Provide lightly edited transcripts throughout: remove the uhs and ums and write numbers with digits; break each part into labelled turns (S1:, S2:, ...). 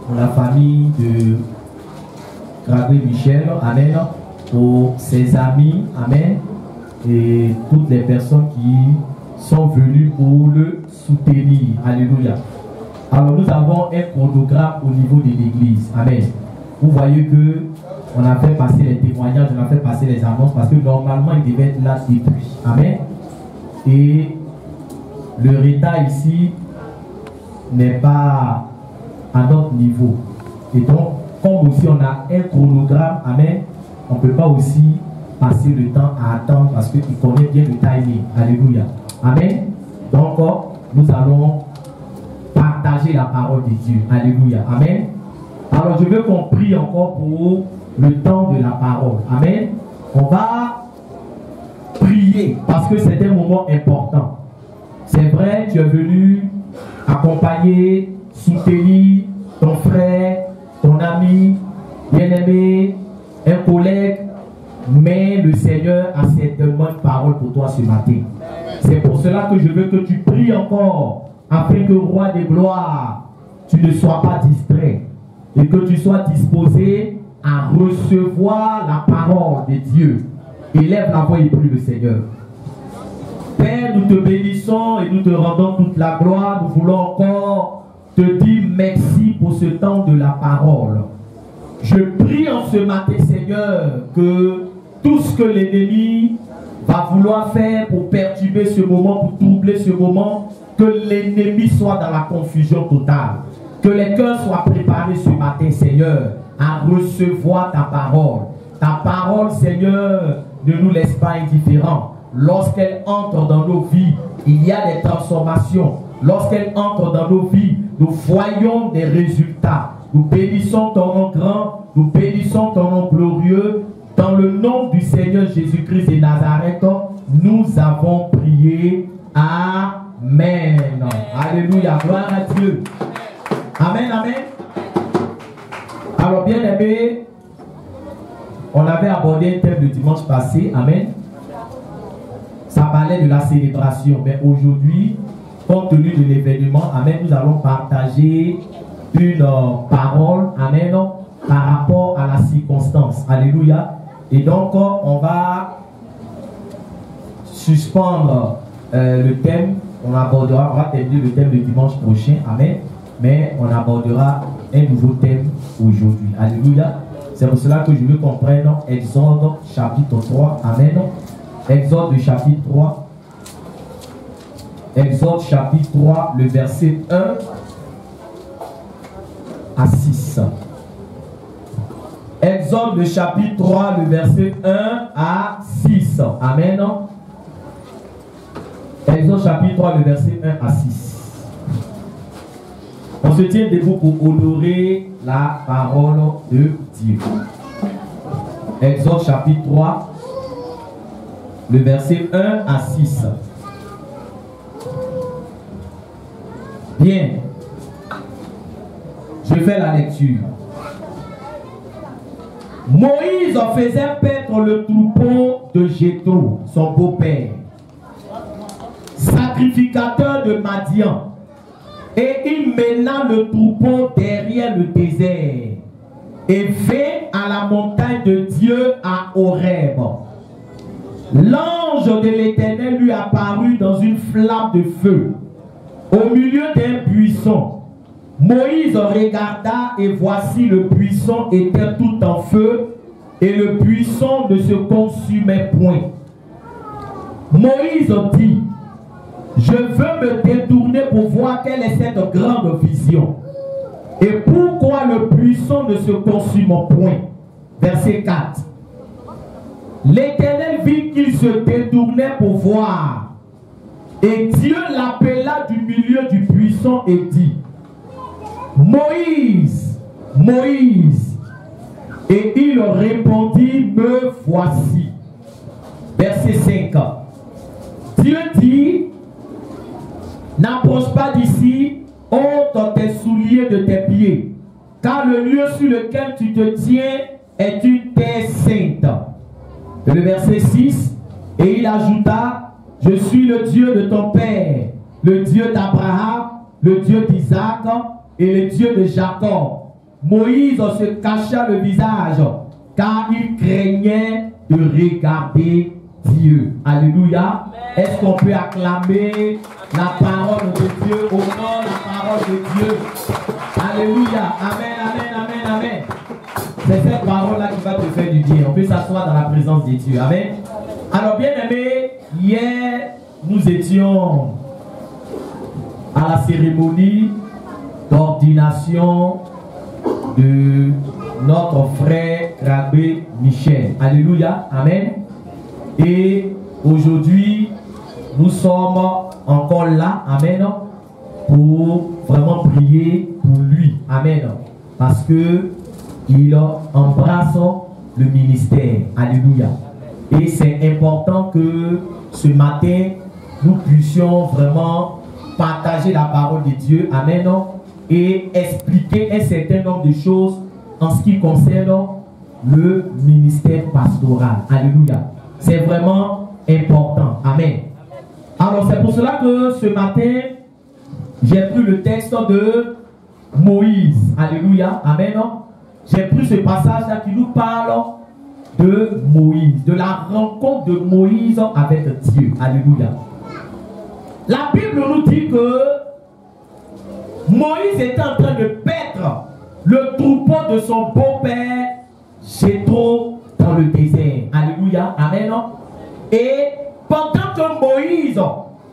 S1: Pour la famille de Grégory Michel, amen, pour ses amis, amen, et toutes les personnes qui sont venues pour le soutenir, alléluia. Alors nous avons un chronogramme au niveau de l'église, amen. Vous voyez que on a fait passer les témoignages, on a fait passer les annonces, parce que normalement il devait être là depuis, amen. Et le retard ici n'est pas à notre niveau. Et donc, comme aussi on a un chronogramme, amen, on ne peut pas aussi passer le temps à attendre parce qu'il connaît bien le timing. Alléluia. Amen. Donc, nous allons partager la parole de Dieu. Alléluia. Amen. Alors, je veux qu'on prie encore pour le temps de la parole. Amen. On va prier parce que c'est un moment important. C'est vrai, tu es venu accompagner, soutenir ton frère, ton ami, bien-aimé, un collègue, mais le Seigneur a certainement une parole pour toi ce matin. C'est pour cela que je veux que tu pries encore, afin que roi des gloires, tu ne sois pas distrait et que tu sois disposé à recevoir la parole de Dieu. Élève la voix et prie le Seigneur. Père, nous te bénissons et nous te rendons toute la gloire. Nous voulons encore te dire merci pour ce temps de la parole. Je prie en ce matin, Seigneur, que tout ce que l'ennemi va vouloir faire pour perturber ce moment, pour troubler ce moment, que l'ennemi soit dans la confusion totale. Que les cœurs soient préparés ce matin, Seigneur, à recevoir ta parole. Ta parole, Seigneur, ne nous laisse pas indifférents. Lorsqu'elle entre dans nos vies, il y a des transformations. Lorsqu'elle entre dans nos vies, nous voyons des résultats. Nous bénissons ton nom grand, nous bénissons ton nom glorieux. Dans le nom du Seigneur Jésus-Christ de Nazareth, nous avons prié. Amen. Alléluia. Gloire à Dieu. Amen, amen. Alors, bien aimé, on avait abordé un thème le dimanche passé. Amen. Ça parlait de la célébration. Mais aujourd'hui, compte tenu de l'événement, amen, nous allons partager une parole, amen, par rapport à la circonstance. Alléluia. Et donc, on va suspendre le thème. On va terminer le thème le dimanche prochain. Amen. Mais on abordera un nouveau thème aujourd'hui. Alléluia. C'est pour cela que je veux qu'on prenne Exode chapitre 3. Amen. Exode chapitre 3. Exode chapitre 3, le verset 1 à 6. Exode le chapitre 3, le verset 1 à 6. Amen. Exode chapitre 3, le verset 1 à 6. On se tient debout pour honorer la parole de Dieu. Exode chapitre 3, le verset 1 à 6. Bien. Je fais la lecture. Moïse faisait paître le troupeau de Jéthro, son beau-père, sacrificateur de Madian, et il mena le troupeau derrière le désert et vint à la montagne de Dieu à Horeb. L'ange de l'Éternel lui apparut dans une flamme de feu au milieu d'un buisson. Moïse regarda et voici le buisson était tout en feu et le buisson ne se consumait point. Moïse dit: je veux me détourner pour voir quelle est cette grande vision et pourquoi le buisson ne se consume point. Verset 4. L'Éternel vit qu'il se détournait pour voir et Dieu l'appela du milieu du buisson et dit: Moïse, Moïse. Et il répondit: me voici. Verset 5. Dieu dit: n'approche pas d'ici, ôte tes souliers de tes pieds, car le lieu sur lequel tu te tiens est une terre sainte. Et le verset 6, et il ajouta: je suis le Dieu de ton père, le Dieu d'Abraham, le Dieu d'Isaac et le Dieu de Jacob. Moïse se cacha le visage, car il craignait de regarder Dieu. Alléluia. Est-ce qu'on peut acclamer la parole de Dieu, au nom de la parole de Dieu? Alléluia. Amen, amen, amen, amen. C'est cette parole-là qui va te faire du bien. On peut s'asseoir dans la présence de Dieu. Amen. Alors, bien aimé, hier, nous étions à la cérémonie d'ordination de notre frère Grabé Michel. Alléluia. Amen. Et aujourd'hui, nous sommes encore là. Amen. Pour vraiment prier pour lui. Amen. Parce que il embrasse le ministère. Alléluia. Et c'est important que ce matin, nous puissions vraiment partager la parole de Dieu. Amen. Et expliquer un certain nombre de choses en ce qui concerne le ministère pastoral. Alléluia. C'est vraiment important. Amen. Alors c'est pour cela que ce matin, j'ai pris le texte de Moïse. Alléluia. Amen. J'ai pris ce passage-là qui nous parle de Moïse, de la rencontre de Moïse avec Dieu. Alléluia. La Bible nous dit que Moïse était en train de paître le troupeau de son beau-père Jéthro dans le désert. Alléluia. Amen. Et pendant que Moïse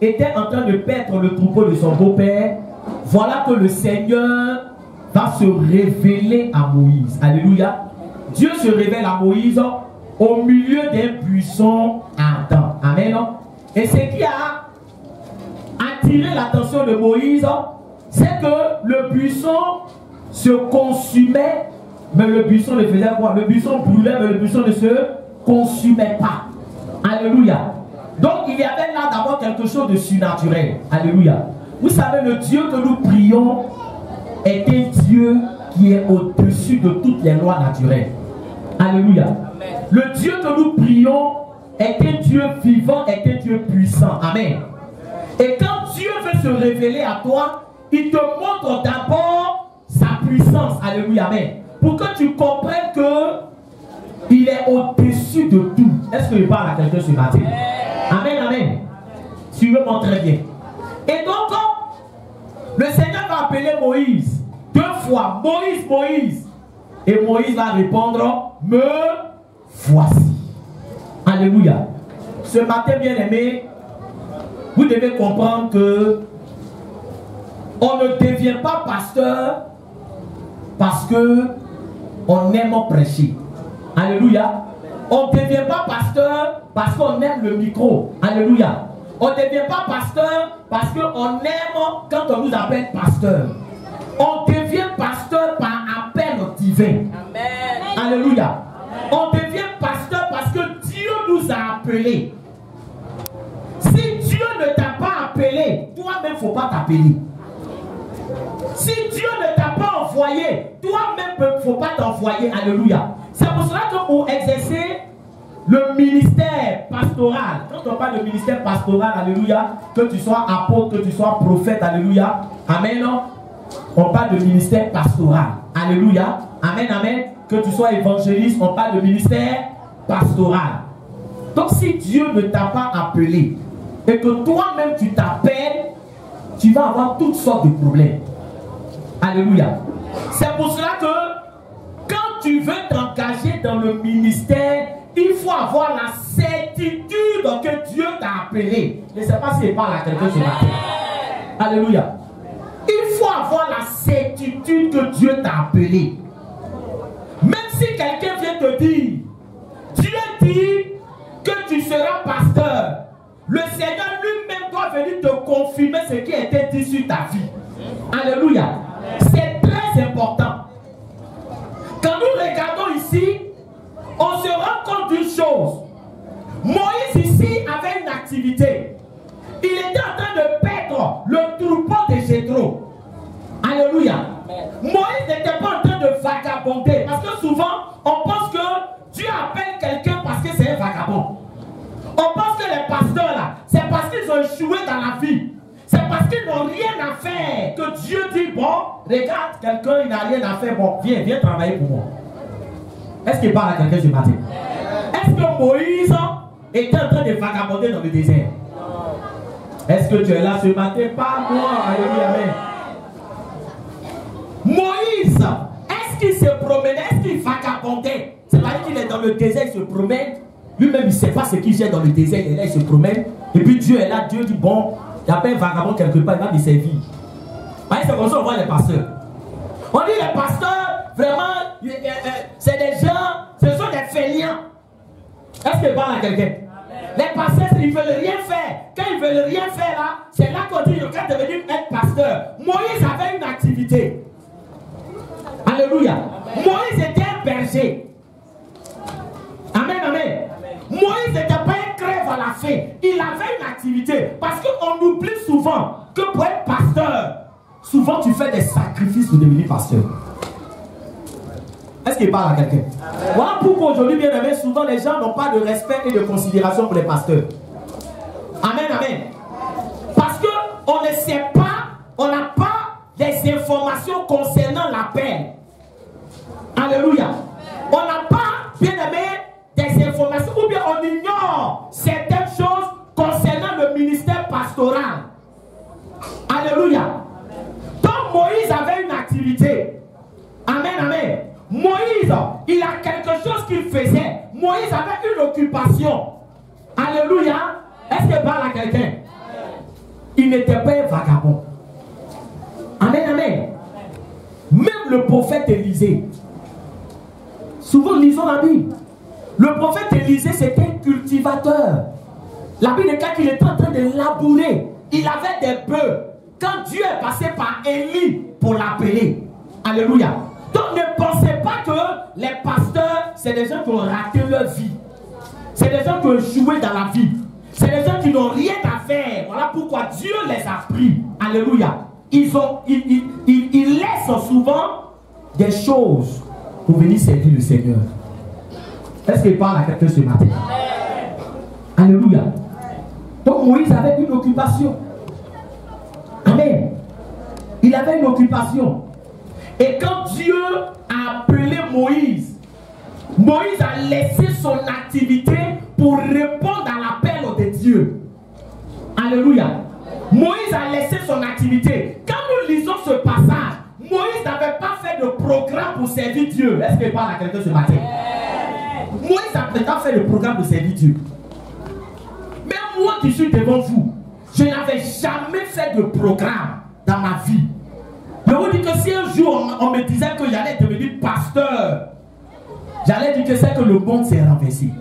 S1: était en train de paître le troupeau de son beau-père, voilà que le Seigneur va se révéler à Moïse. Alléluia. Dieu se révèle à Moïse au milieu d'un buisson ardent. Amen. Et ce qui a attiré l'attention de Moïse, c'est que le buisson se consumait, mais le buisson ne faisait quoi? Le buisson brûlait, mais le buisson ne se consumait pas. Alléluia. Donc il y avait là d'abord quelque chose de surnaturel. Alléluia. Vous savez, le Dieu que nous prions est un Dieu qui est au-dessus de toutes les lois naturelles. Alléluia. Amen. Le Dieu que nous prions est un Dieu vivant, est un Dieu puissant. Amen. Et quand Dieu veut se révéler à toi, il te montre d'abord sa puissance. Alléluia. Amen. Pour que tu comprennes que il est au-dessus de tout. Est-ce que je parle à quelqu'un ce matin? Amen, amen. Tu veux montrer bien. Et donc, le Seigneur va appeler Moïse 2 fois. Moïse, Moïse. Et Moïse va répondre, me voici. Alléluia. Ce matin, bien aimé, vous devez comprendre que on ne devient pas pasteur parce que on aime prêcher. Alléluia. On ne devient pas pasteur parce qu'on aime le micro. Alléluia. On ne devient pas pasteur parce qu'on aime quand on nous appelle pasteur. On devient pasteur par appel divin. Amen. Alléluia. On devient pasteur parce que Dieu nous a appelés. Si Dieu ne t'a pas appelé, toi-même, il ne faut pas t'appeler. Si Dieu ne t'a pas envoyé, toi-même, il ne faut pas t'envoyer. Alléluia. C'est pour cela que pour exercer le ministère pastoral, quand on parle de ministère pastoral, alléluia, que tu sois apôtre, que tu sois prophète, alléluia, amen, on parle de ministère pastoral, alléluia, amen, amen, que tu sois évangéliste, on parle de ministère pastoral. Donc si Dieu ne t'a pas appelé et que toi-même tu t'appelles, tu vas avoir toutes sortes de problèmes. Alléluia. C'est pour cela que quand tu veux t'engager dans le ministère, il faut avoir la certitude que Dieu t'a appelé. Je ne sais pas si je parle à quelqu'un ce matin. Alléluia. Il faut avoir la certitude que Dieu t'a appelé. Même si quelqu'un vient te dire, Dieu dit que tu seras pasteur, le Seigneur lui-même doit venir te confirmer ce qui a été dit sur ta vie. Alléluia. C'est très important. Quand nous regardons ici, on se rend compte d'une chose. Moïse ici avait une activité. Il était en train de perdre le troupeau de Jéthro. Alléluia. Moïse n'était pas en train de vagabonder. Parce que souvent, on pense que Dieu appelle quelqu'un parce que c'est un vagabond. On pense que les pasteurs là, c'est parce qu'ils ont échoué dans la vie. C'est parce qu'ils n'ont rien à faire que Dieu dit, bon, regarde, quelqu'un, il n'a rien à faire, bon, viens travailler pour moi. Est-ce qu'il parle à quelqu'un ce matin? Est-ce que Moïse était en train de vagabonder dans le désert? Est-ce que tu es là ce matin? Pas moi. Alléluia, amen. Moïse, est-ce qu'il se promenait? Est-ce qu'il vagabondait? C'est-à-dire qu'il est dans le désert, il se promène. Lui-même, il ne sait pas ce qu'il gère dans le désert. Et là, il se promène. Et puis Dieu est là. Dieu dit, bon, il y a pas un vagabond quelque part, il va me servir. C'est comme ça qu'on voit les pasteurs. On dit les pasteurs, vraiment, c'est des gens, ce sont des fainéants. Est-ce qu'il parle à quelqu'un? Les pasteurs, ils ne veulent rien faire. Quand ils ne veulent rien faire là, c'est là qu'on dit, quand devenir être pasteur. Moïse avait une activité. Alléluia. Amen. Moïse était un berger. Amen, amen. Moïse n'était pas un crève à la fin. Il avait une activité. Parce qu'on oublie souvent que pour être pasteur, souvent tu fais des sacrifices pour devenir pasteur. Est-ce qu'il parle à quelqu'un? Voilà pourquoi aujourd'hui, bien aimé, souvent les gens n'ont pas de respect et de considération pour les pasteurs. Amen, amen. Parce qu'on ne sait pas, on n'a pas des informations concernant l'appel. Alléluia. On n'a pas, bien aimé, des informations, ou bien on ignore certaines choses concernant le ministère pastoral. Alléluia. Donc Moïse avait une activité. Amen, amen. Moïse, il a quelque chose qu'il faisait. Moïse avait une occupation. Alléluia. Est-ce qu'il parle à quelqu'un? Il n'était pas un vagabond. Amen, amen. Même le prophète Élisée. Souvent, lisons la Bible. Le prophète Élisée, c'était un cultivateur. La Bible dit qu'il était en train de labourer. Il avait des bœufs. Quand Dieu est passé par Élie pour l'appeler, Alléluia. Donc ne pensez pas que les pasteurs, c'est des gens qui ont raté leur vie. C'est des gens qui ont échoué dans la vie. C'est des gens qui n'ont rien à faire. Voilà pourquoi Dieu les a pris. Alléluia. Ils laissent souvent des choses pour venir servir le Seigneur. Est-ce qu'il parle à quelqu'un ce matin? Alléluia. Donc Moïse avait une occupation. Amen. Il avait une occupation. Et quand Dieu a appelé Moïse, Moïse a laissé son activité pour répondre à l'appel de Dieu. Alléluia. Moïse a laissé son activité. Quand nous lisons ce passage, Moïse n'avait pas fait de programme pour servir Dieu. Est-ce qu'il parle à quelqu'un ce matin? Moïse n'a pas fait de programme pour servir Dieu. Même moi qui suis devant vous, je n'avais jamais fait de programme dans ma vie. Je vous dis que si un jour on me disait que j'allais devenir pasteur, j'allais dire que c'est que le monde s'est renversé.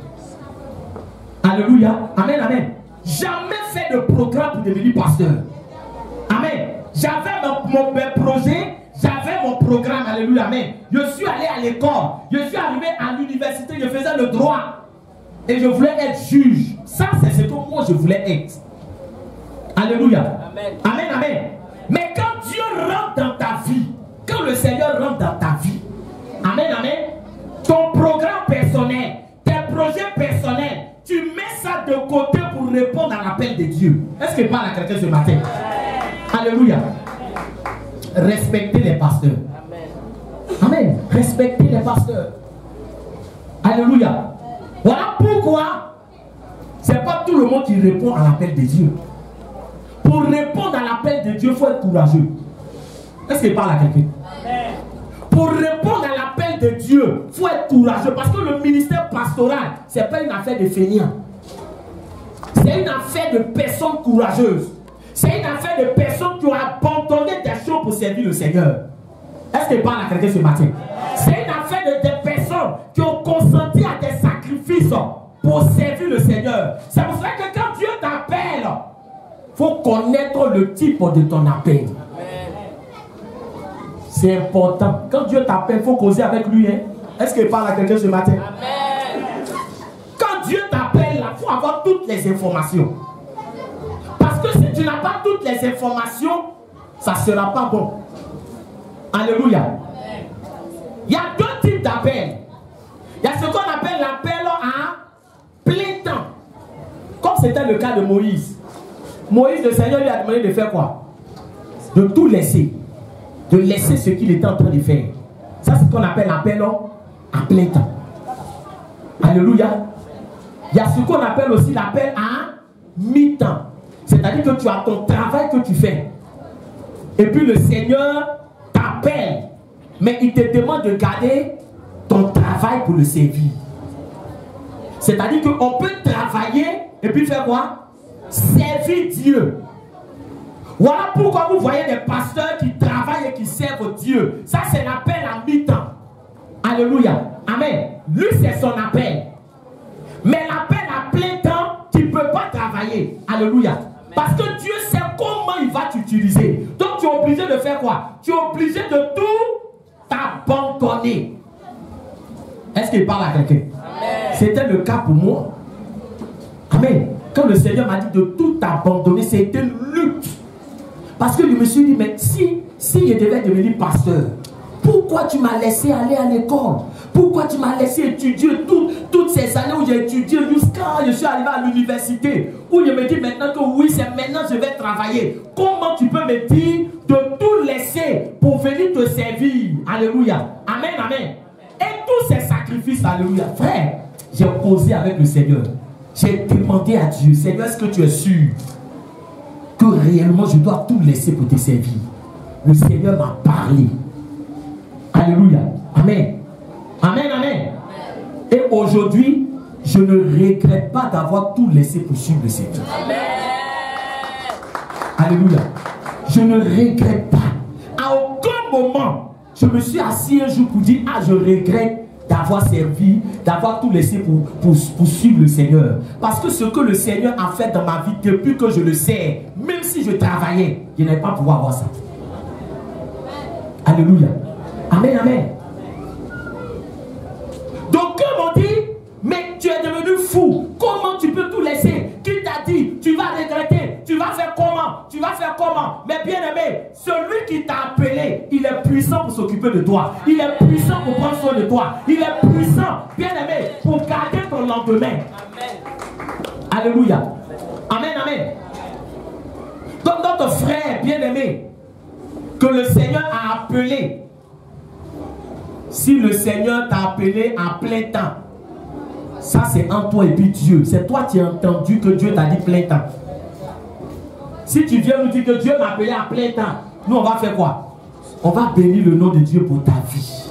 S1: Alléluia. Amen, amen. Jamais fait de programme pour devenir pasteur. Amen. J'avais mon projet, j'avais mon programme. Alléluia. Amen. Je suis allé à l'école, je suis arrivé à l'université, je faisais le droit. Et je voulais être juge. Ça, c'est ce que moi je voulais être. Alléluia. Amen. Amen, amen. Mais quand Dieu rentre dans ta vie, quand le Seigneur rentre dans ta vie, amen, amen, ton programme personnel, tes projets personnels, tu mets ça de côté pour répondre à l'appel de Dieu. Est-ce qu'il parle à quelqu'un ce matin? Alléluia. Respectez les pasteurs. Amen. Respectez les pasteurs. Alléluia. Voilà pourquoi c'est pas tout le monde qui répond à l'appel de Dieu. Pour répondre à l'appel de Dieu, il faut être courageux. Est-ce qu'il parle à quelqu'un? Pour répondre à l'appel de Dieu, il faut être courageux. Parce que le ministère pastoral, ce n'est pas une affaire de fainéants. C'est une affaire de personnes courageuses. C'est une affaire de personnes qui ont abandonné des choses pour servir le Seigneur. Est-ce qu'il parle à quelqu'un ce matin? C'est une affaire de des personnes qui ont consenti à des sacrifices pour servir le Seigneur. C'est pour ça que quand Dieu t'appelle, il faut connaître le type de ton appel. C'est important. Quand Dieu t'appelle, il faut causer avec lui. Hein? Est-ce qu'il parle à quelqu'un ce matin? Amen. Quand Dieu t'appelle, il faut avoir toutes les informations. Parce que si tu n'as pas toutes les informations, ça ne sera pas bon. Alléluia. Il y a deux types d'appels. Il y a ce qu'on appelle l'appel à plein temps. Comme c'était le cas de Moïse. Moïse, le Seigneur lui a demandé de faire quoi? De tout laisser. De laisser ce qu'il était en train de faire. Ça, c'est ce qu'on appelle l'appel à plein temps. Alléluia. Il y a ce qu'on appelle aussi l'appel à mi-temps. C'est-à-dire que tu as ton travail que tu fais. Et puis le Seigneur t'appelle. Mais il te demande de garder ton travail pour le servir. C'est-à-dire qu'on peut travailler et puis faire quoi? Servir Dieu. Voilà pourquoi vous voyez des pasteurs qui travaillent et qui servent Dieu. Ça, c'est l'appel à mi-temps. Alléluia. Amen. Lui, c'est son appel. Mais l'appel à plein temps, tu ne peux pas travailler. Alléluia. Parce que Dieu sait comment il va t'utiliser. Donc, tu es obligé de faire quoi? Tu es obligé de tout t'abandonner. Est-ce qu'il parle à quelqu'un? C'était le cas pour moi. Amen. Quand le Seigneur m'a dit de tout abandonner, c'était une lutte. Parce que je me suis dit, mais si je devais devenir pasteur, pourquoi tu m'as laissé aller à l'école? Pourquoi tu m'as laissé étudier toutes ces années où j'ai étudié jusqu'à je suis arrivé à l'université, où je me dis maintenant que oui, c'est maintenant que je vais travailler. Comment tu peux me dire de tout laisser pour venir te servir? Alléluia. Amen, amen. Et tous ces sacrifices, alléluia. Frère, j'ai causé avec le Seigneur. J'ai demandé à Dieu, Seigneur, est-ce que tu es sûr que réellement je dois tout laisser pour te servir? Le Seigneur m'a parlé. Alléluia. Amen. Amen, amen. Et aujourd'hui, je ne regrette pas d'avoir tout laissé pour suivre le Seigneur. Amen. Alléluia. Je ne regrette pas. À aucun moment, je me suis assis un jour pour dire, ah, je regrette d'avoir servi, d'avoir tout laissé pour suivre le Seigneur. Parce que ce que le Seigneur a fait dans ma vie, depuis que je le sais, même si je travaillais, je n'allais pas pouvoir avoir ça. Alléluia. Amen, amen. Donc, comme on dit, mais tu es devenu fou. Comment tu peux tout laisser? Qui t'a dit, tu vas regretter, tu vas faire comment? Tu vas faire comment? Mais bien aimé, celui qui t'a appelé, il est puissant pour s'occuper de toi. Il est puissant pour prendre soin de toi. Il est puissant, bien aimé, pour garder ton lendemain. Amen. Alléluia. Amen, amen. Donc notre frère bien aimé, que le Seigneur a appelé, si le Seigneur t'a appelé en plein temps, ça c'est en toi et puis Dieu. C'est toi qui as entendu que Dieu t'a dit plein temps. Si tu viens nous dire que Dieu m'a appelé à plein temps, nous on va faire quoi? On va bénir le nom de Dieu pour ta vie.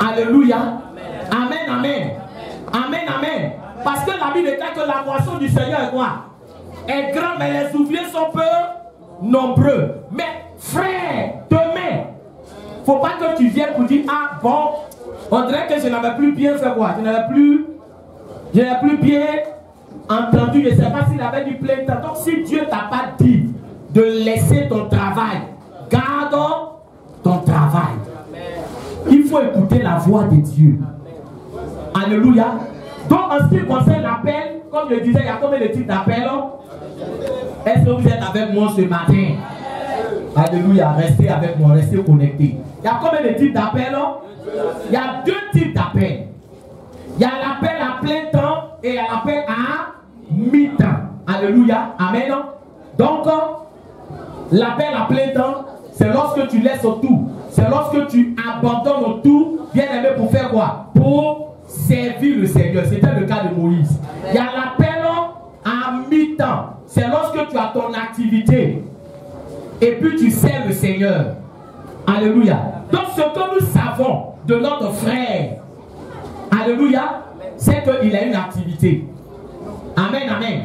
S1: Alléluia. Amen, amen. Amen, amen. Parce que la Bible dit que la moisson du Seigneur est quoi? Est grande, mais les ouvriers sont peu nombreux. Mais frère, demain, faut pas que tu viennes pour dire, ah bon, on dirait que je n'avais plus bien fait quoi? Je n'avais plus bien entendu. Je ne sais pas s'il avait dit plein temps. Donc si Dieu ne t'a pas dit de laisser ton travail, garde ton travail. Il faut écouter la voix de Dieu. Alléluia. Donc en ce qui concerne l'appel, comme je disais, il y a combien de types d'appels? Est-ce que vous êtes avec moi ce matin? Alléluia, restez avec moi, restez connectés. Il y a combien de types d'appels? Il y a deux types d'appels. Il y a l'appel à plein temps et il y a l'appel à mi-temps. Alléluia, amen. Donc, l'appel à plein temps, c'est lorsque tu laisses tout. C'est lorsque tu abandonnes tout, bien aimé, pour faire quoi? Pour servir le Seigneur. C'était le cas de Moïse. Il y a l'appel à mi-temps. C'est lorsque tu as ton activité et puis tu sers le Seigneur. Alléluia. Donc ce que nous savons de notre frère, alléluia, c'est qu'il a une activité. Amen, amen.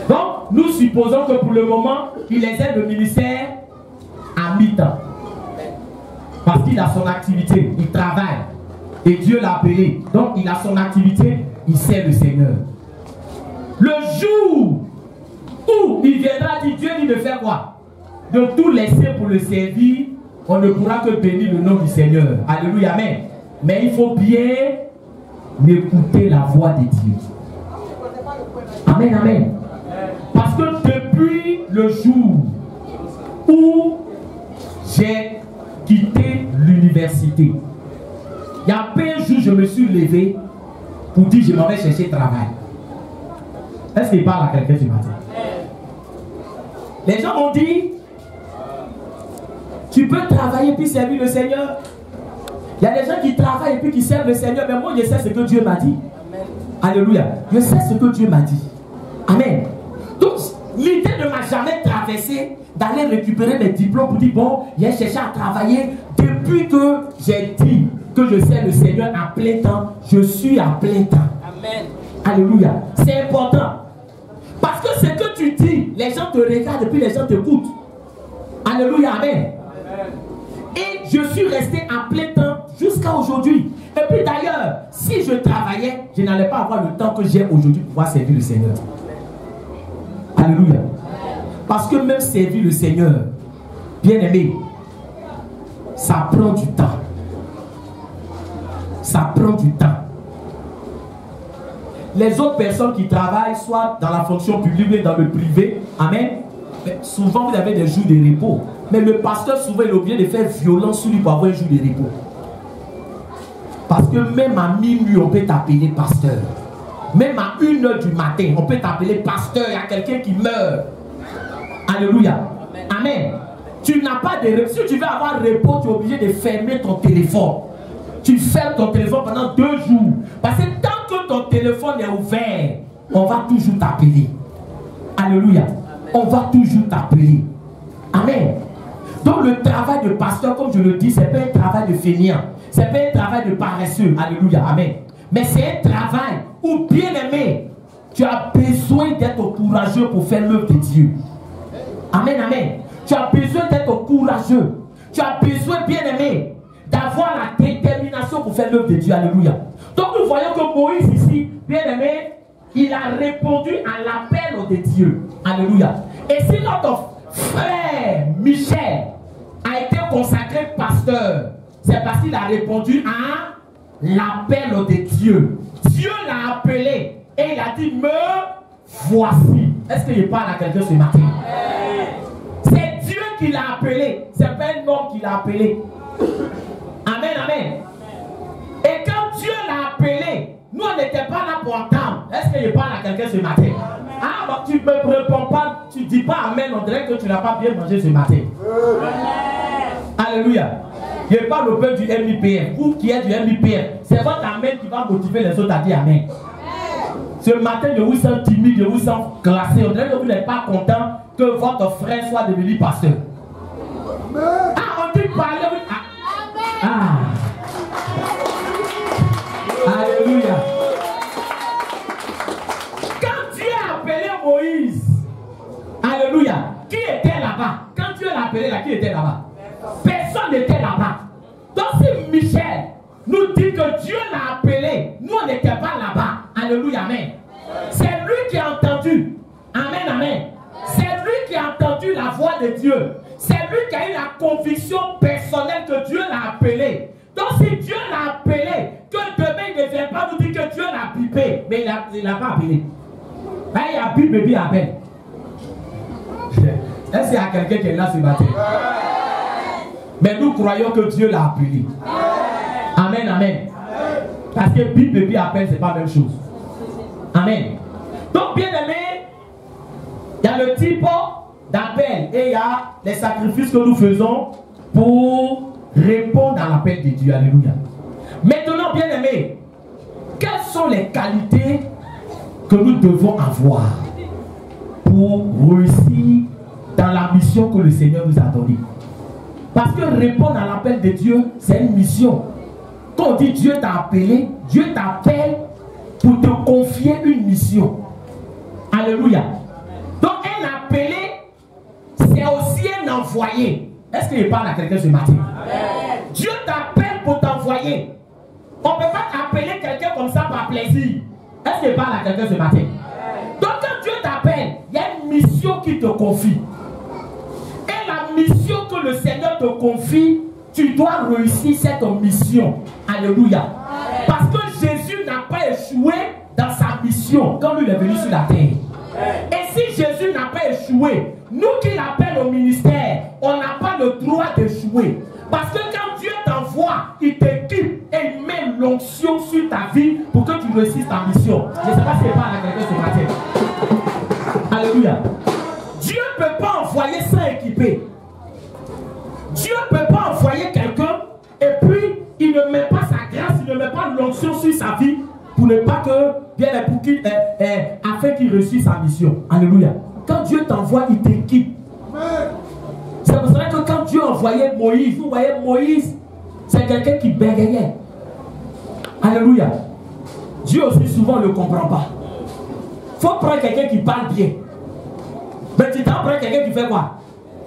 S1: Donc nous supposons que pour le moment, il exerce le ministère à mi-temps. Parce qu'il a son activité, il travaille. Et Dieu l'a appelé. Donc il a son activité, il sert le Seigneur. Le jour où il viendra dire, Dieu dit de faire quoi? De tout laisser pour le servir, on ne pourra que bénir le nom du Seigneur. Alléluia, amen. Mais il faut bien écouter la voix de Dieu. Amen, amen. Parce que depuis le jour où j'ai quitté l'université, il y a peu un jour je me suis levé pour dire je m'en vais chercher travail. Est-ce qu'il parle à quelqu'un ce matin? Les gens m'ont dit, tu peux travailler puis servir le Seigneur. Il y a des gens qui travaillent et puis qui servent le Seigneur. Mais moi je sais ce que Dieu m'a dit. Amen. Alléluia. Je sais ce que Dieu m'a dit. Amen. Donc l'idée ne m'a jamais traversé d'aller récupérer mes diplômes pour dire bon, j'ai cherché à travailler. Depuis que j'ai dit que je sers le Seigneur à plein temps, je suis à plein temps. Amen. Alléluia. C'est important. Parce que ce que tu dis, les gens te regardent et puis les gens t'écoutent. Alléluia, amen. Amen. Et je suis resté à plein temps jusqu'à aujourd'hui. Et puis d'ailleurs, si je travaillais, je n'allais pas avoir le temps que j'ai aujourd'hui pour pouvoir servir le Seigneur. Alléluia. Amen. Parce que même servir le Seigneur, bien aimé, ça prend du temps. Ça prend du temps. Les autres personnes qui travaillent, soit dans la fonction publique ou dans le privé, amen, mais souvent vous avez des jours de repos. Mais le pasteur, souvent, il est obligé de faire violence sur lui pour avoir un jour de repos. Parce que même à minuit, on peut t'appeler pasteur. Même à 1h du matin, on peut t'appeler pasteur. Il y a quelqu'un qui meurt. Alléluia. Amen. Tu n'as pas de repos. Si tu veux avoir repos, tu es obligé de fermer ton téléphone. Tu fermes ton téléphone pendant 2 jours. Parce que tant que ton téléphone est ouvert, on va toujours t'appeler. Alléluia. On va toujours t'appeler. Amen. Donc le travail de pasteur, comme je le dis, c'est pas un travail de fainéant. C'est pas un travail de paresseux. Alléluia. Amen. Mais c'est un travail où, bien aimé, tu as besoin d'être courageux pour faire l'œuvre de Dieu. Amen, amen. Tu as besoin d'être courageux. Tu as besoin, bien aimé, d'avoir la détermination pour faire l'œuvre de Dieu. Alléluia. Donc nous voyons que Moïse ici, bien aimé, il a répondu à l'appel de Dieu. Alléluia. Et si notre frère Michel a été consacré pasteur, c'est parce qu'il a répondu à l'appel de Dieu. Dieu l'a appelé et il a dit, me voici. Est-ce qu'il parle à quelqu'un ce matin? C'est Dieu qui l'a appelé. C'est pas un homme qui l'a appelé. Amen, amen. Et quand Dieu l'a appelé, nous on n'était pas là pour entendre. Est-ce qu'il parle à quelqu'un ce matin? Ah, bah, tu ne me réponds pas, tu ne dis pas amen, on dirait que tu n'as pas bien mangé ce matin. Alléluia. Je parle au peuple du MIPF. Vous qui êtes du MIPF, c'est votre amen qui va motiver les autres à dire amen. Ce matin, je vous sens timide, je vous sens glacé. On dirait que vous n'êtes pas content que votre frère soit devenu pasteur. Ah, on dit parler. Alléluia. Quand Dieu a appelé Moïse, alléluia, qui était là-bas? Quand Dieu l'a appelé là, qui était là-bas? Personne n'était là-bas. Donc si Michel nous dit que Dieu l'a appelé, nous on n'était pas là-bas. Alléluia, amen. C'est lui qui a entendu. Amen, amen. C'est lui qui a entendu la voix de Dieu. C'est lui qui a eu la conviction personnelle que Dieu l'a appelé. Donc si Dieu l'a appelé, que demain il ne vient pas nous dire que Dieu l'a bipé, mais il n'a pas appelé. Ben, il a bipé, il appelle. Est-ce qu'il y a quelqu'un qui est là ce matin? Mais nous croyons que Dieu l'a appelé. Amen, amen. Parce que bip, appelle, ce n'est pas la même chose. Amen. Donc, bien aimé, il y a le type d'appel et il y a les sacrifices que nous faisons pour répondre à l'appel de Dieu. Alléluia. Maintenant, bien aimé, quelles sont les qualités que nous devons avoir pour réussir dans la mission que le Seigneur nous a donnée? Parce que répondre à l'appel de Dieu, c'est une mission. Quand on dit Dieu t'a appelé, Dieu t'appelle pour te confier une mission. Alléluia. Donc un appelé, c'est aussi un envoyé. Est-ce qu'il parle à quelqu'un ce matin? Amen. Dieu t'appelle pour t'envoyer. On ne peut pas appeler quelqu'un comme ça par plaisir. Est-ce qu'il parle à quelqu'un ce matin? Amen. Donc quand Dieu t'appelle, il y a une mission qui te confie. Et la mission que le Seigneur te confie, tu dois réussir cette mission. Alléluia. Amen. Parce que Jésus n'a pas échoué dans sa mission quand lui est venu sur la terre. Amen. Et si Jésus n'a pas échoué, nous qui l'appelons au ministère, on n'a pas le droit d'échouer. Parce que quand Dieu t'envoie, il t'équipe et il met l'onction sur ta vie pour que tu réussisses ta mission. Je ne sais pas si c'est pas à quelqu'un ce matin. Alléluia. Dieu ne peut pas envoyer sans équiper. Dieu ne peut pas envoyer quelqu'un et puis il ne met pas sa grâce, il ne met pas l'onction sur sa vie pour ne pas que, bien pour qu'il, afin qu'il réussisse sa mission. Alléluia. Quand Dieu t'envoie, il t'équipe. C'est pour cela que quand Dieu envoyait Moïse, vous voyez Moïse, c'est quelqu'un qui bégayait. Alléluia. Dieu aussi souvent ne le comprend pas. Il faut prendre quelqu'un qui parle bien. Mais tu t'en prends quelqu'un qui fait quoi?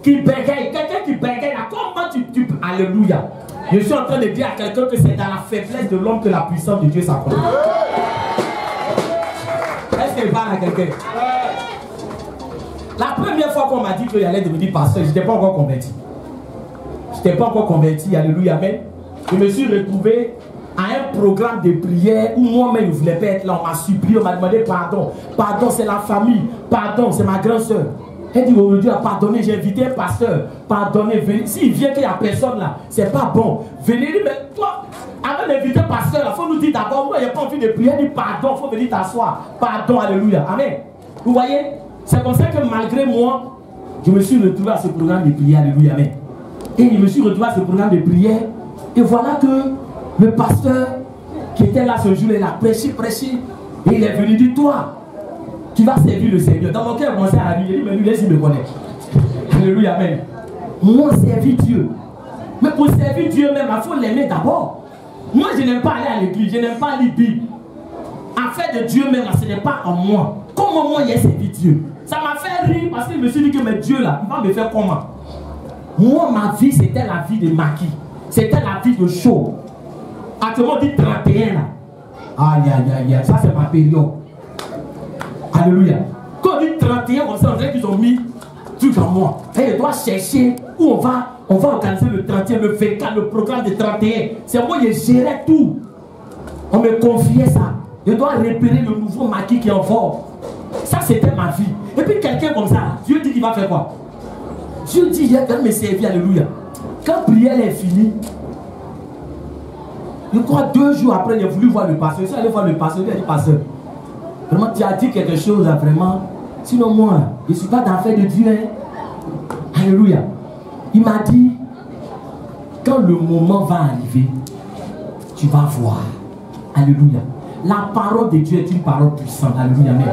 S1: Qui bégaye. Quelqu'un qui bégaye là, comment tu... Alléluia. Je suis en train de dire à quelqu'un que c'est dans la faiblesse de l'homme que la puissance de Dieu s'accomplit. Est-ce qu'il parle à quelqu'un? La première fois qu'on m'a dit qu'il allait devenir pasteur, je n'étais pas encore converti. Je n'étais pas encore converti, alléluia, amen. Je me suis retrouvé à un programme de prière où moi-même je ne voulais pas être là. On m'a supplié, on m'a demandé pardon. Pardon, c'est la famille. Pardon, c'est ma grande soeur. Elle dit aujourd'hui, pardonnez, j'ai invité un pasteur. Pardonnez, venez. S'il vient qu'il n'y a personne là, c'est pas bon. Venez, mais toi, avant d'inviter un pasteur, il faut nous dire d'abord, moi, il n'y a pas envie de prier. Elle dit pardon, il faut venir t'asseoir. Pardon, alléluia, amen. Vous voyez? C'est comme ça que malgré moi, je me suis retrouvé à ce programme de prière, alléluia, amen. Et je me suis retrouvé à ce programme de prière. Et voilà que le pasteur qui était là ce jour-là, il a prêché. Et il est venu dire, toi, tu vas servir le Seigneur. Dans mon cœur, mon Seigneur a dit, mais lui, laisse-il me connaître. Alléluia, amen. Moi, servir Dieu. Mais pour servir Dieu même, il faut l'aimer d'abord. Moi, je n'aime pas aller à l'église, je n'aime pas lire Bible. Affaire de Dieu même, ce n'est pas en moi. Comment moi, j'ai servi Dieu? Ça m'a fait rire parce que je me suis dit que mais Dieu là, il va me faire comment? Moi, ma vie, c'était la vie de maquis. C'était la vie de show. Actuellement, on dit 31 là. Aïe, ça c'est ma période. Alléluia. Quand on dit 31, comme ça, on dirait qu'ils ont mis tout en moi. Et je dois chercher où on va On va organiser le 31, le 24, le programme de 31. C'est moi qui gérais tout. On me confiait ça. Je dois repérer le nouveau maquis qui est en forme. Ça, c'était ma vie. Et puis quelqu'un comme ça, Dieu dit qu'il va faire quoi? Dieu dit, il va me servir, alléluia. Quand la prière est finie, je crois 2 jours après, j'ai voulu voir le pasteur. Je suis allé voir le pasteur, il a dit, pasteur, vraiment, tu as dit quelque chose, là, vraiment. Sinon, moi, je ne suis pas dans l'affaire de Dieu. Hein? Alléluia. Il m'a dit, quand le moment va arriver, tu vas voir. Alléluia. La parole de Dieu est une parole puissante. Alléluia. Mais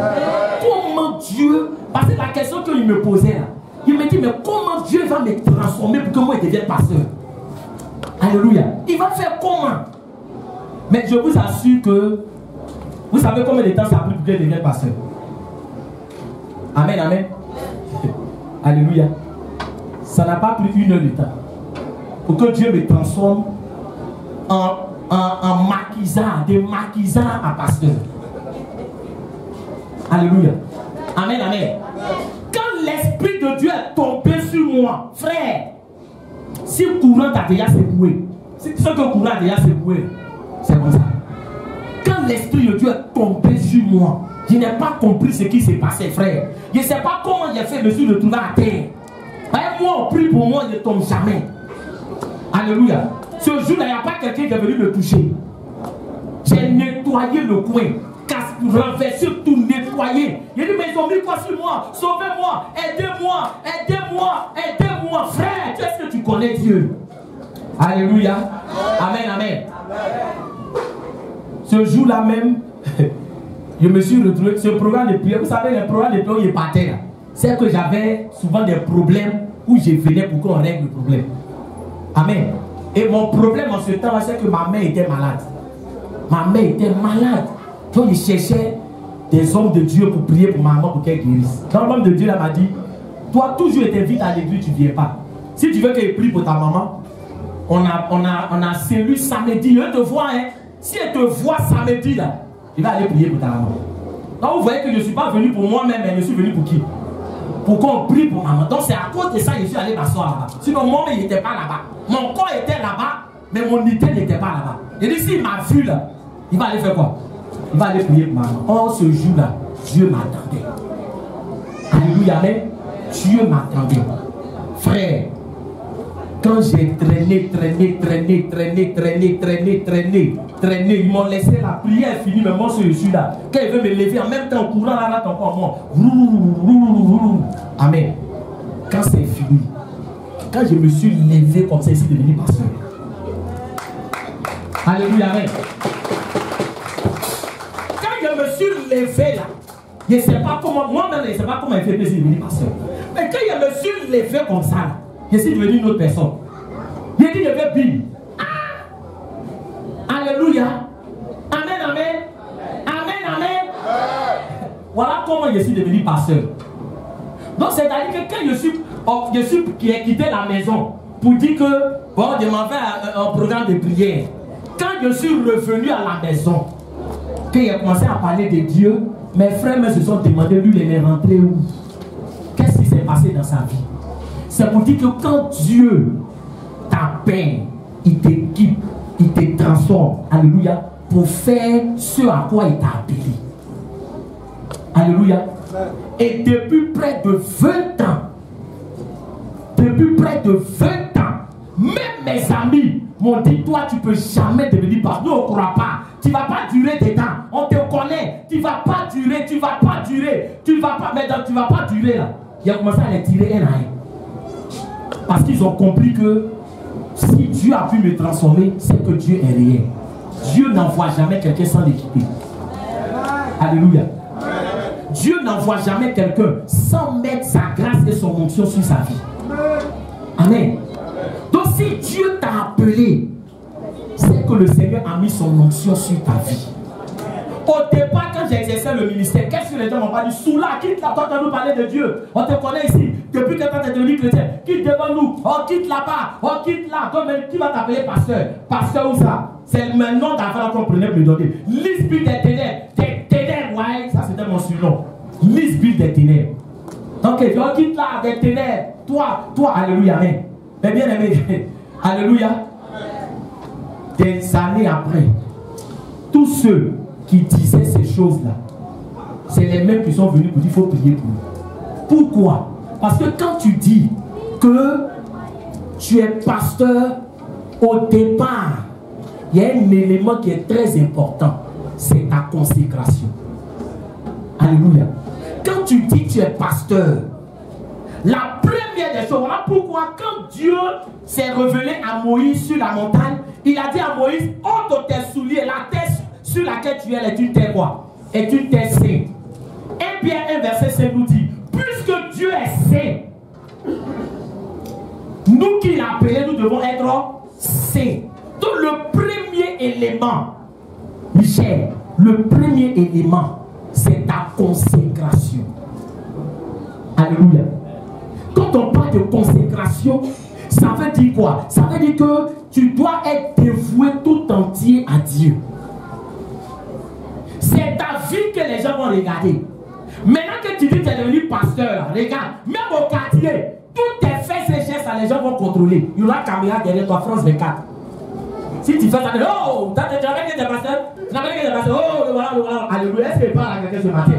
S1: comment Dieu, parce que la question qu'il me posait là, il me dit, mais comment Dieu va me transformer pour que moi je devienne pasteur? Alléluia. Il va faire comment? Mais je vous assure que, vous savez combien de temps ça a pris pour que je devienne pasteur? Amen, amen. Alléluia. Ça n'a pas pris 1 heure de temps pour que Dieu me transforme en maquisant, de maquisant à pasteur. Alléluia. Amen, amen. Quand l'Esprit de Dieu est tombé sur moi, frère, si le courant a déjà secoué, si ce que le courant a déjà secoué, c'est comme ça. Quand l'Esprit de Dieu est tombé sur moi, je n'ai pas compris ce qui s'est passé, frère. Je ne sais pas comment j'ai fait, je me suis retrouvé à terre. Moi, on prie pour moi, je ne tombe jamais. Alléluia. Ce jour-là, il n'y a pas quelqu'un qui est venu me toucher. J'ai nettoyé le coin, renversé tout, nettoyé. Il dit, mais ils ont mis quoi sur moi? Sauvez-moi, aidez-moi, aidez-moi, aidez-moi. Frère, est-ce que tu connais Dieu? Alléluia. Amen, amen. Ce jour-là même, je me suis retrouvé, ce programme de prière, vous savez, le programme de prière, il est par terre. C'est que j'avais souvent des problèmes où je venais pour qu'on règle le problème. Amen. Et mon problème en ce temps-là, c'est que ma mère était malade. Ma mère était malade. Donc il cherchait des hommes de Dieu pour prier pour ma maman pour qu'elle guérisse. Donc l'homme de Dieu là m'a dit, toi toujours été vite à l'église, tu ne viens pas. Si tu veux qu'elle prie pour ta maman, on a cellule samedi, elle te voit, hein. Si elle te voit samedi là, il va aller prier pour ta maman. Donc vous voyez que je ne suis pas venu pour moi-même, mais je suis venu pour qui? Pour qu'on prie pour maman. Donc c'est à cause de ça que je suis allé m'asseoir là-bas. Sinon moi-même il n'était pas là-bas. Mon corps était là-bas, mais mon idée n'était pas là-bas. Et dit s'il m'a vu là, il va aller faire quoi? Il va aller prier pour maman. Or ce jour-là, Dieu m'attendait. Alléluia, mais Dieu m'attendait. Frère, quand j'ai traîné, ils m'ont laissé la prière finie, mais moi je suis là. Quand il veut me lever en même temps, courant là, là, encore moi. Amen. Quand c'est fini, quand je me suis levé comme ça, ici, devenu pasteur. Alléluia, amen. Quand je me suis levé là, je ne sais pas comment, moi-même, je ne sais pas comment il fait plaisir de devenir pasteur. Mais quand je me suis levé comme ça, là, je suis devenu une autre personne. J'ai dit, je vais Bible. Ah! Alléluia. Amen, amen. Amen, amen. Voilà comment je suis devenu pasteur. Donc, c'est-à-dire que quand je suis quitté la maison pour dire que, bon, je m'en vais à un programme de prière. Quand je suis revenu à la maison, quand il a commencé à parler de Dieu, mes frères me se sont demandé, lui, il est rentré où? Qu'est-ce qui s'est passé dans sa vie? C'est pour dire que quand Dieu t'appelle, il t'équipe, il te transforme, alléluia, pour faire ce à quoi il t'a appelé. Alléluia. Et depuis près de 20 ans, même mes amis m'ont dit, toi tu peux jamais devenir pasteur. Nous on ne croit pas. Tu ne vas pas durer des temps. On te connaît. Tu ne vas pas durer, tu ne vas pas durer. Tu ne vas pas, mais donc, tu ne vas pas durer là. Il a commencé à les tirer un à un. Parce qu'ils ont compris que si Dieu a pu me transformer, c'est que Dieu est réel. Dieu n'envoie jamais quelqu'un sans l'équiper. Alléluia. Dieu n'envoie jamais quelqu'un sans mettre sa grâce et son onction sur sa vie. Amen. Donc si Dieu t'a appelé, c'est que le Seigneur a mis son onction sur ta vie. Au départ, quand j'exerçais le ministère, qu'est-ce que les gens m'ont pas dit? Soula, quitte là-bas, quand nous parler de Dieu. On te connaît ici. Depuis que tu es devenu chrétien, quitte devant nous. On quitte là-bas. On quitte là. Comme qui va t'appeler pasteur? Pasteur où ça? C'est maintenant d'affaire qu'on prenait pour me donner. L'esprit des ténèbres. Des ténèbres, ouais. Ça c'était mon surnom. L'esprit des ténèbres. Donc, on quitte là, des ténèbres. Toi, alléluia, amen. Mais bien aimé, alléluia, des années après, tous ceux qui disaient ces choses-là, c'est les mêmes qui sont venus pour dire qu'il faut prier pour nous. Pourquoi? Parce que quand tu dis que tu es pasteur, au départ, il y a un élément qui est très important, c'est ta consécration. Alléluia. Quand tu dis que tu es pasteur, la première des choses, voilà pourquoi quand Dieu s'est révélé à Moïse sur la montagne, il a dit à Moïse, ôte tes souliers, la terre sur laquelle tu es est une terre quoi? Est une terre sainte. 1 Pierre 1 verset 5 nous dit, puisque Dieu est saint, nous qui l'appelons, nous devons être saints. Donc le premier élément, Michel, le premier élément, c'est ta consécration. Alléluia. Quand on parle de consécration, ça veut dire quoi? Ça veut dire que tu dois être dévoué tout entier à Dieu. C'est ta vie que les gens vont regarder. Maintenant que tu dis que tu es devenu pasteur, regarde, même au quartier, tous tes faits et gestes, les gens vont contrôler. Il y aura une caméra derrière toi, France 24. Si tu fais ça, oh, tu n'as jamais été pasteur, tu n'as jamais été pasteur, oh, le voilà, le voilà. Alléluia, est-ce que je parle à quelqu'un ce matin?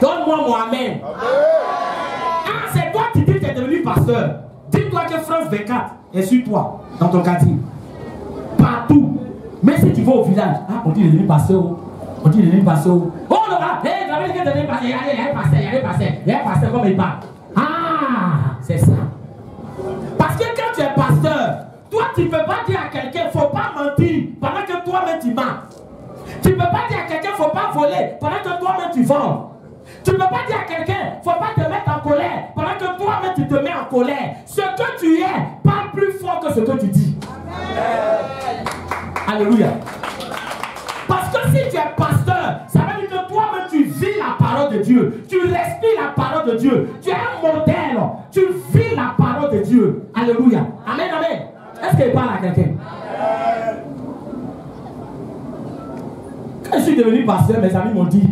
S1: Donne-moi mon amen. Ah, c'est toi qui dis que tu es devenu pasteur. Dis-toi que France 24 est sur toi, dans ton quartier. Partout. Mais si tu vas au village, ah, on dit qu'il est devenu pasteur. On dit qu'il est devenu pasteur. Oh, le voilà, hé, tu avais dit que tu es devenu pasteur. Il y a un pasteur comme il parle. Ah, c'est ça. Parce que quand tu es pasteur, toi, tu ne peux pas dire à quelqu'un, il ne faut pas mentir pendant que toi-même tu mens. Tu ne peux pas dire à quelqu'un, il ne faut pas voler pendant que toi-même tu voles. Tu ne peux pas dire à quelqu'un, il ne faut pas te mettre en colère pendant que toi-même tu te mets en colère. Ce que tu es parle plus fort que ce que tu dis. Amen. Alléluia. Parce que si tu es pasteur, ça veut dire que toi-même tu vis la parole de Dieu. Tu respires la parole de Dieu. Tu es un modèle. Tu vis la parole de Dieu. Alléluia. Amen, amen. Est-ce qu'il parle à quelqu'un? Quand je suis devenu pasteur, mes amis m'ont dit,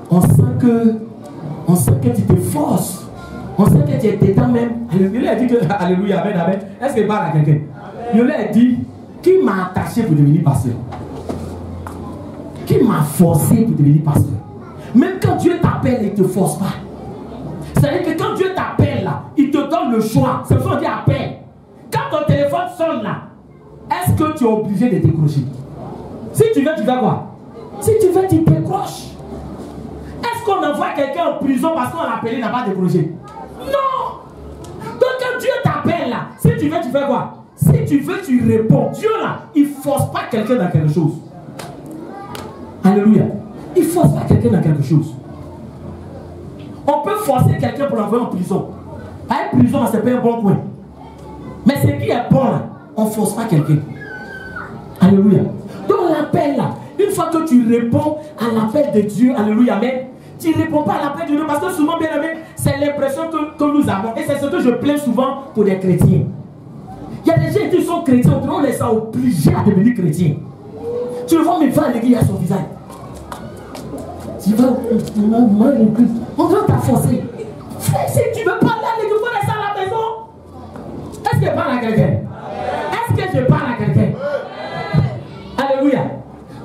S1: on sent que tu te forces. On sent que tu es dedans même. Il lui a dit que, alléluia, amen, amen. Est-ce qu'il parle à quelqu'un? Il lui a dit, qui m'a attaché pour devenir pasteur? Qui m'a forcé pour devenir pasteur? Même quand Dieu t'appelle, il ne te force pas. C'est-à-dire que quand Dieu t'appelle là, il te donne le choix. C'est ce qu'on dit appel. Quand ton téléphone sonne là, est-ce que tu es obligé de décrocher? Si tu veux, tu fais quoi? Si tu veux, tu décroches. Est-ce qu'on envoie quelqu'un en prison parce qu'on l'a appelé, il n'a pas décroché? Non! Donc quand Dieu t'appelle là, si tu veux, tu fais quoi? Si tu veux, tu réponds. Dieu là, il ne force pas quelqu'un dans quelque chose. Alléluia. Il ne force pas quelqu'un dans quelque chose. On peut forcer quelqu'un pour l'envoyer en prison. À une prison, c'est pas un bon coin. Mais ce qui est bon là, on ne force pas quelqu'un. Alléluia. Donc l'appel là, une fois que tu réponds à l'appel de Dieu, alléluia, mais tu ne réponds pas à l'appel de Dieu parce que souvent, bien aimé, c'est l'impression que nous avons. Et c'est ce que je plains souvent pour les chrétiens. Il y a des gens qui sont chrétiens, on les a obligés à devenir chrétiens. Tu le vois, mais va à l'église à son visage. Tu vas, on doit t'afforcer. Frère, si tu ne veux pas aller à l'église, il faut rester à la maison. Est-ce que je parle à quelqu'un? Est-ce que je parle à quelqu'un? Alléluia.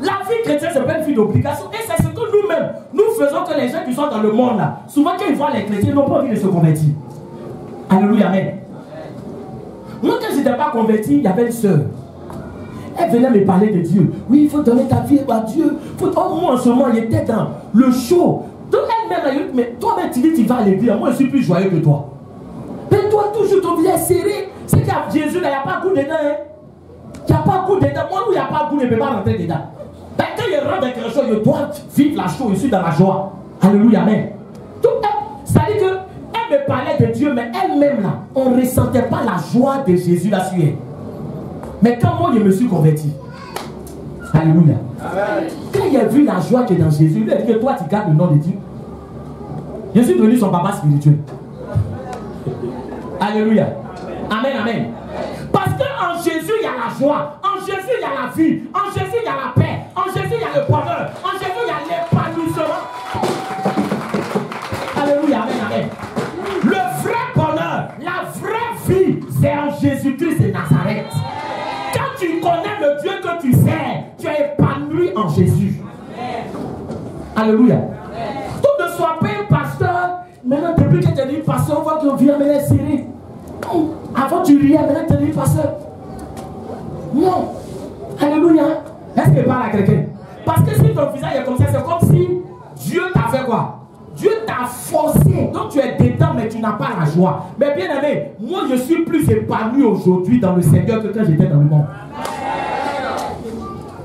S1: La vie chrétienne, c'est pas une vie d'obligation. Et c'est ce que nous-mêmes, nous faisons que les gens qui sont dans le monde là, souvent quand ils voient les chrétiens, ils n'ont pas envie de se convertir. Alléluia, amen. Moi, quand je n'étais pas converti, il y avait une soeur. Elle venait me parler de Dieu. Oui, il faut donner ta vie à Dieu. Oh, moi, en ce moment, il était dans le show. Donc, elle-même, mais toi-même, tu dis tu vas à l'église. Moi, je suis plus joyeux que toi. Mais toi, toujours ton visage serré. C'est qu'à Jésus, il n'y a pas de goût dedans. Hein? Il n'y a pas de goût dedans. Moi, où il n'y a pas de goût, je ne peux pas rentrer dedans. Mais quand il rentre dans quelque chose, je dois vivre la chose. Je suis dans la joie. Alléluia, amen. Donc, ça dit que elle me parlait de Dieu, mais elle-même, là, on ne ressentait pas la joie de Jésus là sur elle. Mais quand moi je me suis converti, alléluia, quand il a vu la joie qui est dans Jésus, il a dit que toi tu gardes le nom de Dieu. Je suis devenu son papa spirituel. Alléluia. Amen, amen. Parce qu'en Jésus il y a la joie, en Jésus il y a la vie, en Jésus il y a la paix, en Jésus il y a le bonheur, en Jésus il y a l'épanouissement. Alléluia, amen, amen. Le vrai bonheur, la vraie vie, c'est Alléluia. Donc ne sois pas un pasteur. Maintenant, depuis que tu es devenu pasteur, on voit que vient maintenant serré. Avant tu riais, maintenant tu es devenu pasteur. Non. Alléluia. Est-ce qu'il parle à quelqu'un? Parce que si ton visage est comme ça, c'est comme si Dieu t'a fait quoi? Dieu t'a forcé. Donc tu es dedans, mais tu n'as pas la joie. Mais bien aimé, moi je suis plus épanoui aujourd'hui dans le Seigneur que quand j'étais dans le monde.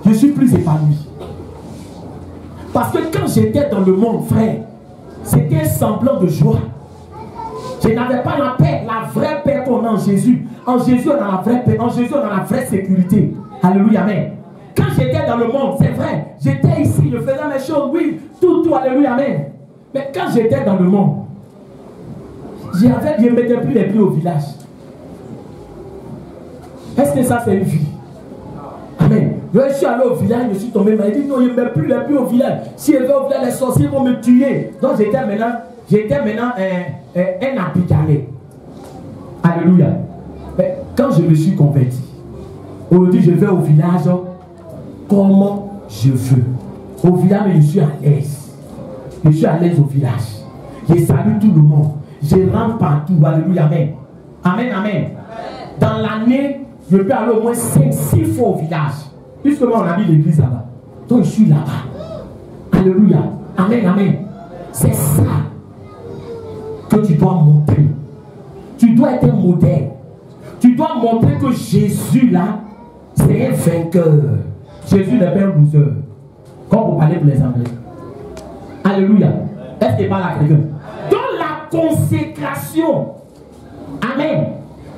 S1: Je suis plus épanoui. Parce que quand j'étais dans le monde, frère, c'était un semblant de joie. Je n'avais pas la paix, la vraie paix qu'on a en Jésus. En Jésus, on a la vraie paix. En Jésus, on a la vraie sécurité. Alléluia, amen. Quand j'étais dans le monde, c'est vrai, j'étais ici, je faisais mes choses, oui, tout, alléluia, amen. Mais quand j'étais dans le monde, je ne mettais plus les pieds au village. Est-ce que ça, c'est une vie? Amen. Je suis allé au village, je suis tombé, il dit non, je ne mets plus les pieds au village. Si je vais au village, les sorciers vont me tuer. Donc j'étais maintenant un Abidjanais. Alléluia. Mais quand je me suis converti, aujourd'hui je vais au village comme je veux. Au village, je suis à l'aise. Je suis à l'aise au village. Je salue tout le monde. Je rentre partout. Alléluia. Amen. Amen. Amen. Dans l'année, je peux aller au moins 5-6 fois au village. Puisque moi, on a mis l'église là-bas. Donc, je suis là-bas. Alléluia. Amen. Amen. C'est ça que tu dois montrer. Tu dois être un modèle. Tu dois montrer que Jésus, là, c'est un vainqueur. Jésus n'est pas un loser. Comme vous parlez pour les Anglais. Alléluia. Est-ce qu'il parle à quelqu'un? Dans la consécration, amen,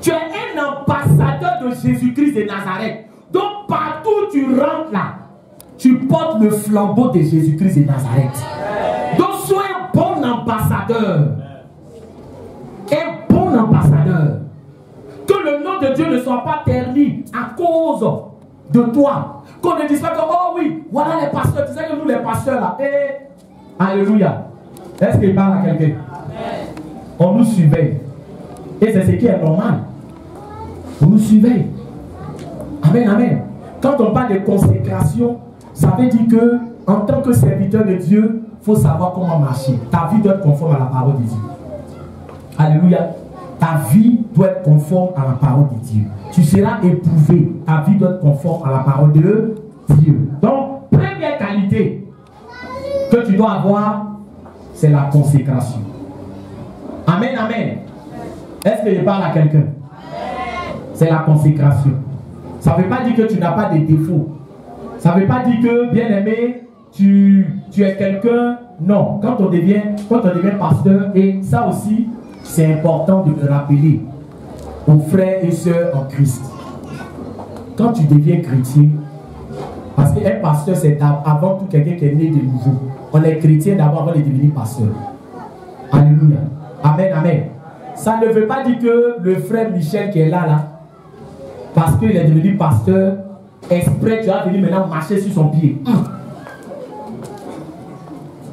S1: tu es un ambassadeur de Jésus-Christ de Nazareth. Donc partout où tu rentres là, tu portes le flambeau de Jésus-Christ de Nazareth. Donc sois un bon ambassadeur. Un bon ambassadeur. Que le nom de Dieu ne soit pas terni à cause de toi. Qu'on ne dise pas que, oh oui, voilà les pasteurs. Tu sais que nous les pasteurs là, alléluia. Est-ce qu'il parle à quelqu'un? On nous surveille. Et c'est ce qui est normal. On nous surveille. Amen, amen. Quand on parle de consécration, ça veut dire que en tant que serviteur de Dieu, il faut savoir comment marcher. Ta vie doit être conforme à la parole de Dieu. Alléluia. Ta vie doit être conforme à la parole de Dieu. Tu seras éprouvé. Ta vie doit être conforme à la parole de Dieu. Donc, première qualité que tu dois avoir, c'est la consécration. Amen, amen. Est-ce que je parle à quelqu'un? C'est la consécration. Ça ne veut pas dire que tu n'as pas de défauts. Ça ne veut pas dire que, bien aimé, tu es quelqu'un. Non, quand on devient pasteur, et ça aussi, c'est important de le rappeler aux frères et sœurs en Christ. Quand tu deviens chrétien, parce qu'un pasteur, c'est avant tout quelqu'un qui est né de nouveau. On est chrétien d'abord avant de devenir pasteur. Alléluia. Amen, amen. Ça ne veut pas dire que le frère Michel qui est là, parce qu'il est devenu pasteur, exprès, tu vas venir maintenant marcher sur son pied.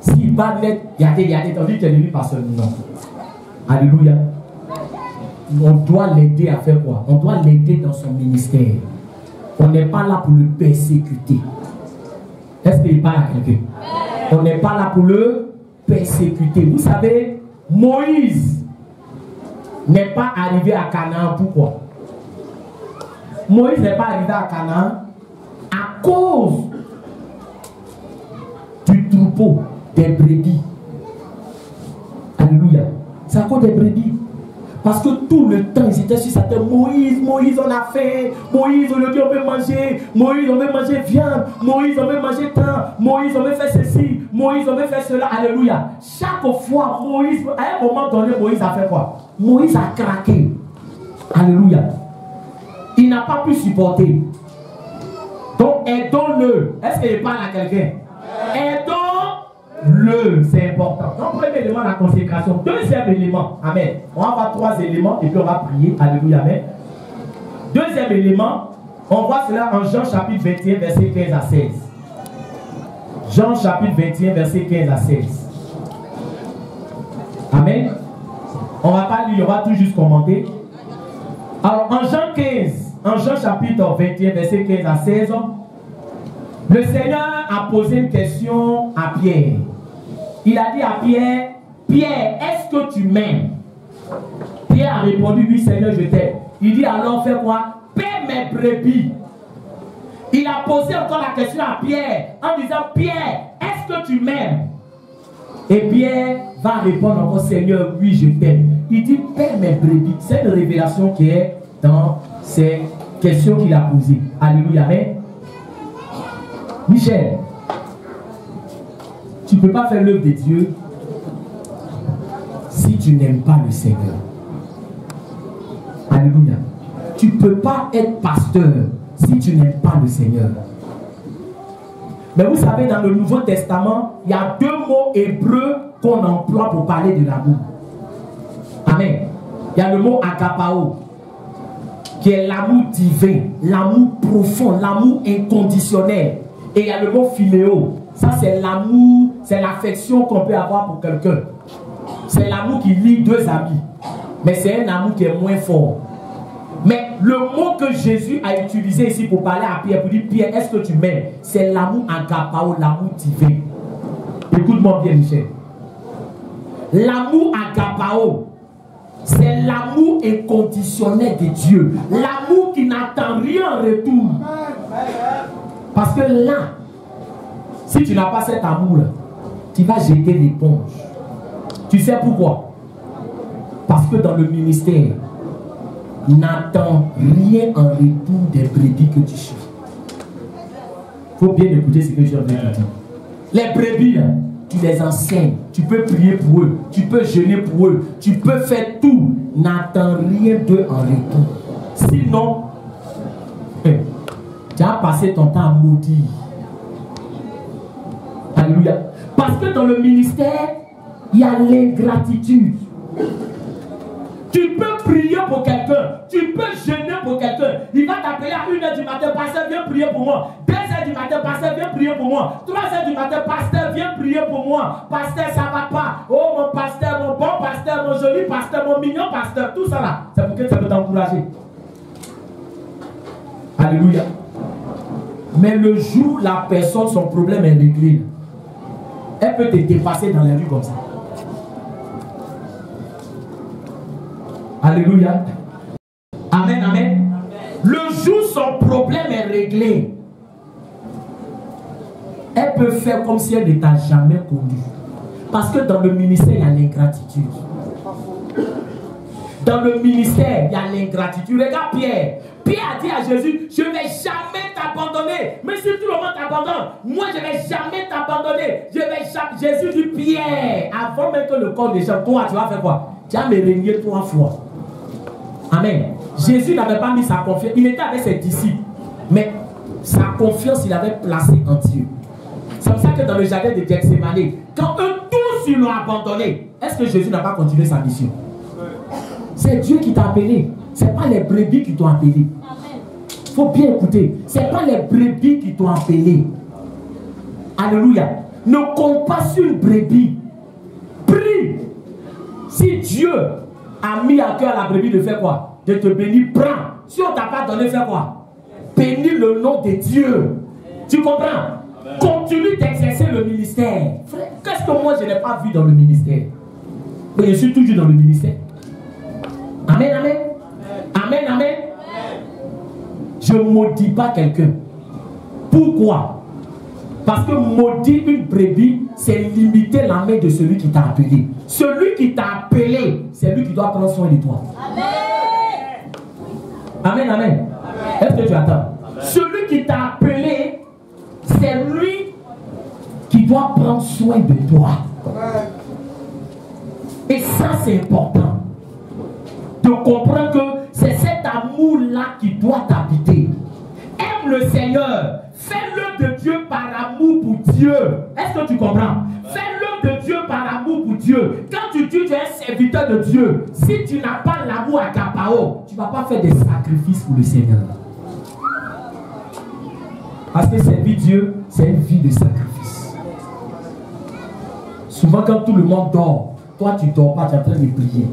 S1: S'il bat net, il y a des temps, tu es devenu pasteur. Non. Alléluia. On doit l'aider à faire quoi? On doit l'aider dans son ministère. On n'est pas là pour le persécuter. Est-ce qu'il parle à quelqu'un? On n'est pas là pour le persécuter. Vous savez, Moïse n'est pas arrivé à Canaan. Pourquoi? Moïse n'est pas arrivé à Canaan à cause du troupeau des brebis. Alléluia. C'est à cause des brebis. Parce que tout le temps, ils étaient sur sa terre. Moïse, Moïse, on a faim. Moïse, aujourd'hui, on veut manger. Moïse, on veut manger viande. Moïse, on veut manger pain. Moïse, on veut faire ceci. Moïse, on veut faire cela. Alléluia. Chaque fois, Moïse, à un moment donné, Moïse a fait quoi? Moïse a craqué. Alléluia. Il n'a pas pu supporter. Donc, aidons-le. Est-ce qu'il parle à quelqu'un? Aidons-le. C'est important. Donc, premier élément, la consécration. Deuxième élément. Amen. On va voir 3 éléments et puis on va prier. Alléluia. Amen. Deuxième élément, on voit cela en Jean chapitre 21, verset 15 à 16. Jean chapitre 21, verset 15 à 16. Amen. On ne va pas lire, on va tout juste commenter. Alors, en Jean chapitre 21, verset 15 à 16, Le Seigneur a posé une question à Pierre. Il a dit à Pierre, Pierre, est-ce que tu m'aimes? Pierre a répondu, oui Seigneur, je t'aime. Il dit alors, fais quoi? Paie mes brebis. Il a posé encore la question à Pierre en disant, Pierre, est-ce que tu m'aimes? Et Pierre va répondre encore, Seigneur, oui, je t'aime. Il dit, paie mes brebis. C'est une révélation qui est dans ces questions qu'il a posées. Alléluia. Amen. Michel, tu ne peux pas faire l'œuvre de Dieu si tu n'aimes pas le Seigneur. Alléluia. Tu ne peux pas être pasteur si tu n'aimes pas le Seigneur. Mais vous savez, dans le Nouveau Testament, il y a 2 mots hébreux qu'on emploie pour parler de l'amour. Amen. Il y a le mot agapao, qui est l'amour divin, l'amour profond, l'amour inconditionnel. Et il y a le mot philéo. Ça, c'est l'amour, c'est l'affection qu'on peut avoir pour quelqu'un. C'est l'amour qui lie 2 amis. Mais c'est un amour qui est moins fort. Mais le mot que Jésus a utilisé ici pour parler à Pierre, pour dire, Pierre, est-ce que tu m'aimes? C'est l'amour agapao, l'amour divin. Écoute-moi bien, Michel. L'amour agapao, c'est l'amour inconditionnel de Dieu. L'amour qui n'attend rien en retour. Parce que là, si tu n'as pas cet amour-là, tu vas jeter l'éponge. Tu sais pourquoi? Parce que dans le ministère, n'attends rien en retour des brebis que tu suis. Il faut bien écouter ce que je viens de dire. Les brebis, là, tu les enseignes, tu peux prier pour eux, tu peux jeûner pour eux, tu peux faire tout. N'attends rien d'eux en retour. Sinon, tu as passé ton temps à maudire. Alléluia. Parce que dans le ministère, il y a l'ingratitude. Tu peux prier pour quelqu'un, tu peux jeûner pour quelqu'un. Il va t'appeler à 1h du matin, pasteur, viens prier pour moi. 2h du matin, pasteur, viens prier pour moi. 3h du matin, pasteur, viens prier pour moi. Pasteur, ça va pas. Oh, mon pasteur, mon bon pasteur, mon joli pasteur, mon mignon pasteur, tout ça là. C'est pour que ça peut t'encourager. Alléluia. Mais le jour où la personne, son problème est réglé, elle peut te dépasser dans la rue comme ça. Alléluia. Amen, amen. Le jour où son problème est réglé, elle peut faire comme si elle ne t'a jamais connu. Parce que dans le ministère, il y a l'ingratitude. Dans le ministère, il y a l'ingratitude. Regarde Pierre. Pierre a dit à Jésus, je ne vais jamais t'abandonner. Mais si tout le monde t'abandonne, moi je ne vais jamais t'abandonner. Jésus dit, Pierre, avant même que le corps des gens, toi tu vas faire quoi? Tu vas me régner 3 fois. Amen. Jésus n'avait pas mis sa confiance. Il était avec ses disciples. Mais sa confiance, il avait placé en Dieu. C'est pour ça que dans le jardin de Gethsémane, quand eux tous ils l'ont abandonné, est-ce que Jésus n'a pas continué sa mission? C'est Dieu qui t'a appelé. Ce n'est pas les brebis qui t'ont appelé. Il faut bien écouter. Ce n'est pas les brebis qui t'ont appelé. Alléluia. Ne compte pas sur une brebis. Prie. Si Dieu a mis à cœur la brebis de faire quoi? De te bénir, prends. Si on ne t'a pas donné, fais quoi? Bénis le nom de Dieu. Tu comprends? Continue d'exercer le ministère. Frère, qu'est-ce que moi je n'ai pas vu dans le ministère? Mais je suis toujours dans le ministère. Amen, amen. Amen, amen. Je ne maudis pas quelqu'un. Pourquoi? Parce que maudire une brebis, c'est limiter la main de celui qui t'a appelé. Celui qui t'a appelé, c'est lui qui doit prendre soin de toi. Amen, amen. Amen. Est-ce que tu attends? Amen. Celui qui t'a appelé, c'est lui qui doit prendre soin de toi. Amen. Et ça, c'est important. De comprendre que c'est cet amour-là qui doit t'habiter. Aime le Seigneur. Fais-le de Dieu par amour pour Dieu. Est-ce que tu comprends? Fais-le de Dieu par amour pour Dieu. Quand tu dis tu es un serviteur de Dieu, si tu n'as pas l'amour à Agapao, tu ne vas pas faire des sacrifices pour le Seigneur. Parce que servir Dieu, c'est une vie de sacrifice. Souvent quand tout le monde dort, toi tu ne dors pas, tu es en train de prier.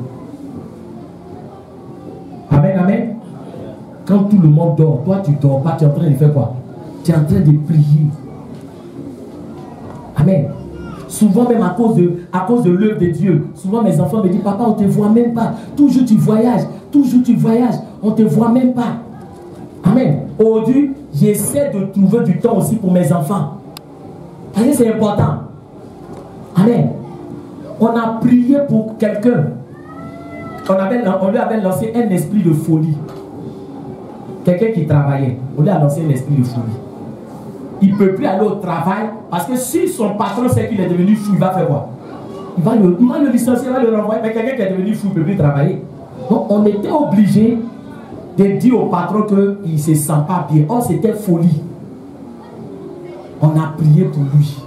S1: Amen, amen. Quand tout le monde dort, toi tu ne dors pas, tu es en train de faire quoi? Tu es en train de prier. Amen. Souvent même à cause de l'œuvre de Dieu, souvent mes enfants me disent, papa, on ne te voit même pas. Toujours tu voyages, on ne te voit même pas. Amen. Aujourd'hui, j'essaie de trouver du temps aussi pour mes enfants. Parce que c'est important. Amen. On a prié pour quelqu'un. On lui avait lancé un esprit de folie. Quelqu'un qui travaillait, on lui a lancé un esprit de folie. Il ne peut plus aller au travail parce que si son patron sait qu'il est devenu fou, il va faire quoi? Il va le licencier, il va le renvoyer. Mais quelqu'un qui est devenu fou ne peut plus travailler. Donc on était obligé de dire au patron qu'il ne se sent pas bien. Oh, c'était folie. On a prié pour lui.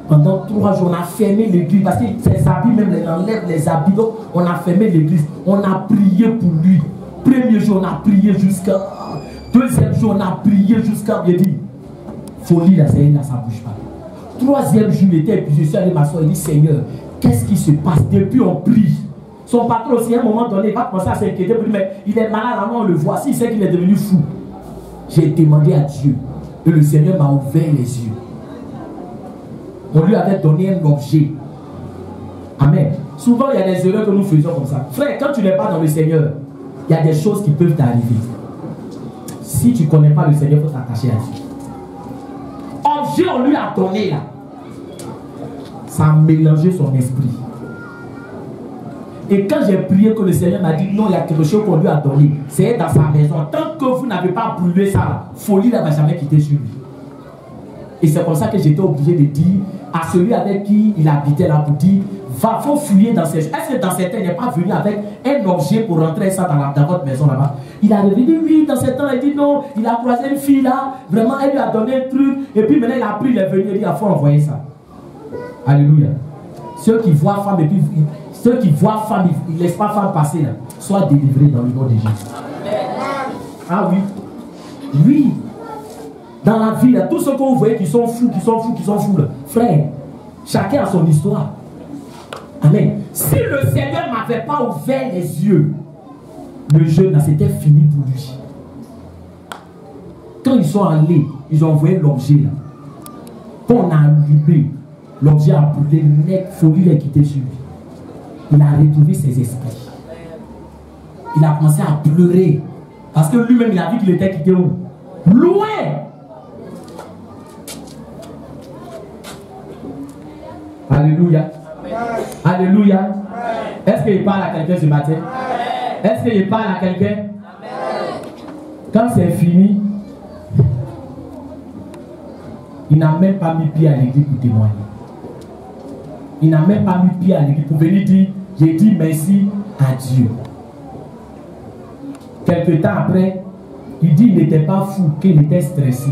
S1: Pendant 3 jours, on a fermé l'église parce que ses habits, même il enlève les habits. Donc on a fermé l'église. On a prié pour lui. Premier jour, on a prié jusqu'à... Deuxième jour, on a prié jusqu'à... Il dit, folie là, ça ne bouge pas. Troisième jour, il était épuisé. Je suis allé m'asseoir, il dit, Seigneur, qu'est-ce qui se passe? Depuis on prie. Son patron aussi, à un moment donné, il va commencer à s'inquiéter pour lui, mais il est malade, avant on le voit. S'il sait qu'il est devenu fou. J'ai demandé à Dieu. Et le Seigneur m'a ouvert les yeux. On lui avait donné un objet. Amen. Souvent, il y a des erreurs que nous faisons comme ça. Frère, quand tu n'es pas dans le Seigneur, il y a des choses qui peuvent t'arriver. Si tu ne connais pas le Seigneur, il faut t'attacher à Dieu. Objet, on lui a donné là. Ça a mélangé son esprit. Et quand j'ai prié que le Seigneur m'a dit non, il y a quelque chose qu'on lui a donné, c'est dans sa maison. Tant que vous n'avez pas brûlé ça, là, folie ne va jamais quitter sur lui. Et c'est pour ça que j'étais obligé de dire à celui avec qui il habitait là pour dire, va, faut fouiller dans ces... Est-ce que dans certains, il n'est pas venu avec un objet pour rentrer ça dans votre maison là-bas? Il a dit oui, dans ce temps, il dit non, il a croisé une fille là, vraiment, elle lui a donné un truc, et puis maintenant il a pris, il est venu, il dit, il faut envoyer ça. Alléluia. Ceux qui voient femme, et puis ceux qui voient femme, ils ne laissent pas femme passer là, soient délivrés dans le nom de Jésus. Ah oui. Oui. Dans la vie, là, tous ceux que vous voyez qui sont fous, là, frère, chacun a son histoire. Amen. Si le Seigneur ne m'avait pas ouvert les yeux, le jeûne là, c'était fini pour lui. Quand ils sont allés, ils ont envoyé l'objet là. Quand on a allumé, l'objet a brûlé, le mec, folie l'a quitté sur lui. Il a retrouvé ses esprits. Il a commencé à pleurer. Parce que lui-même, il a vu qu'il était quitté où? Loin. Alléluia. Alléluia. Est-ce qu'il parle à quelqu'un ce matin? Est-ce qu'il parle à quelqu'un? Quand c'est fini, il n'a même pas mis pied à l'église pour témoigner. Il n'a même pas mis pied à l'église pour venir dire, j'ai dit merci à Dieu. Quelque temps après, il dit qu'il n'était pas fou, qu'il était stressé.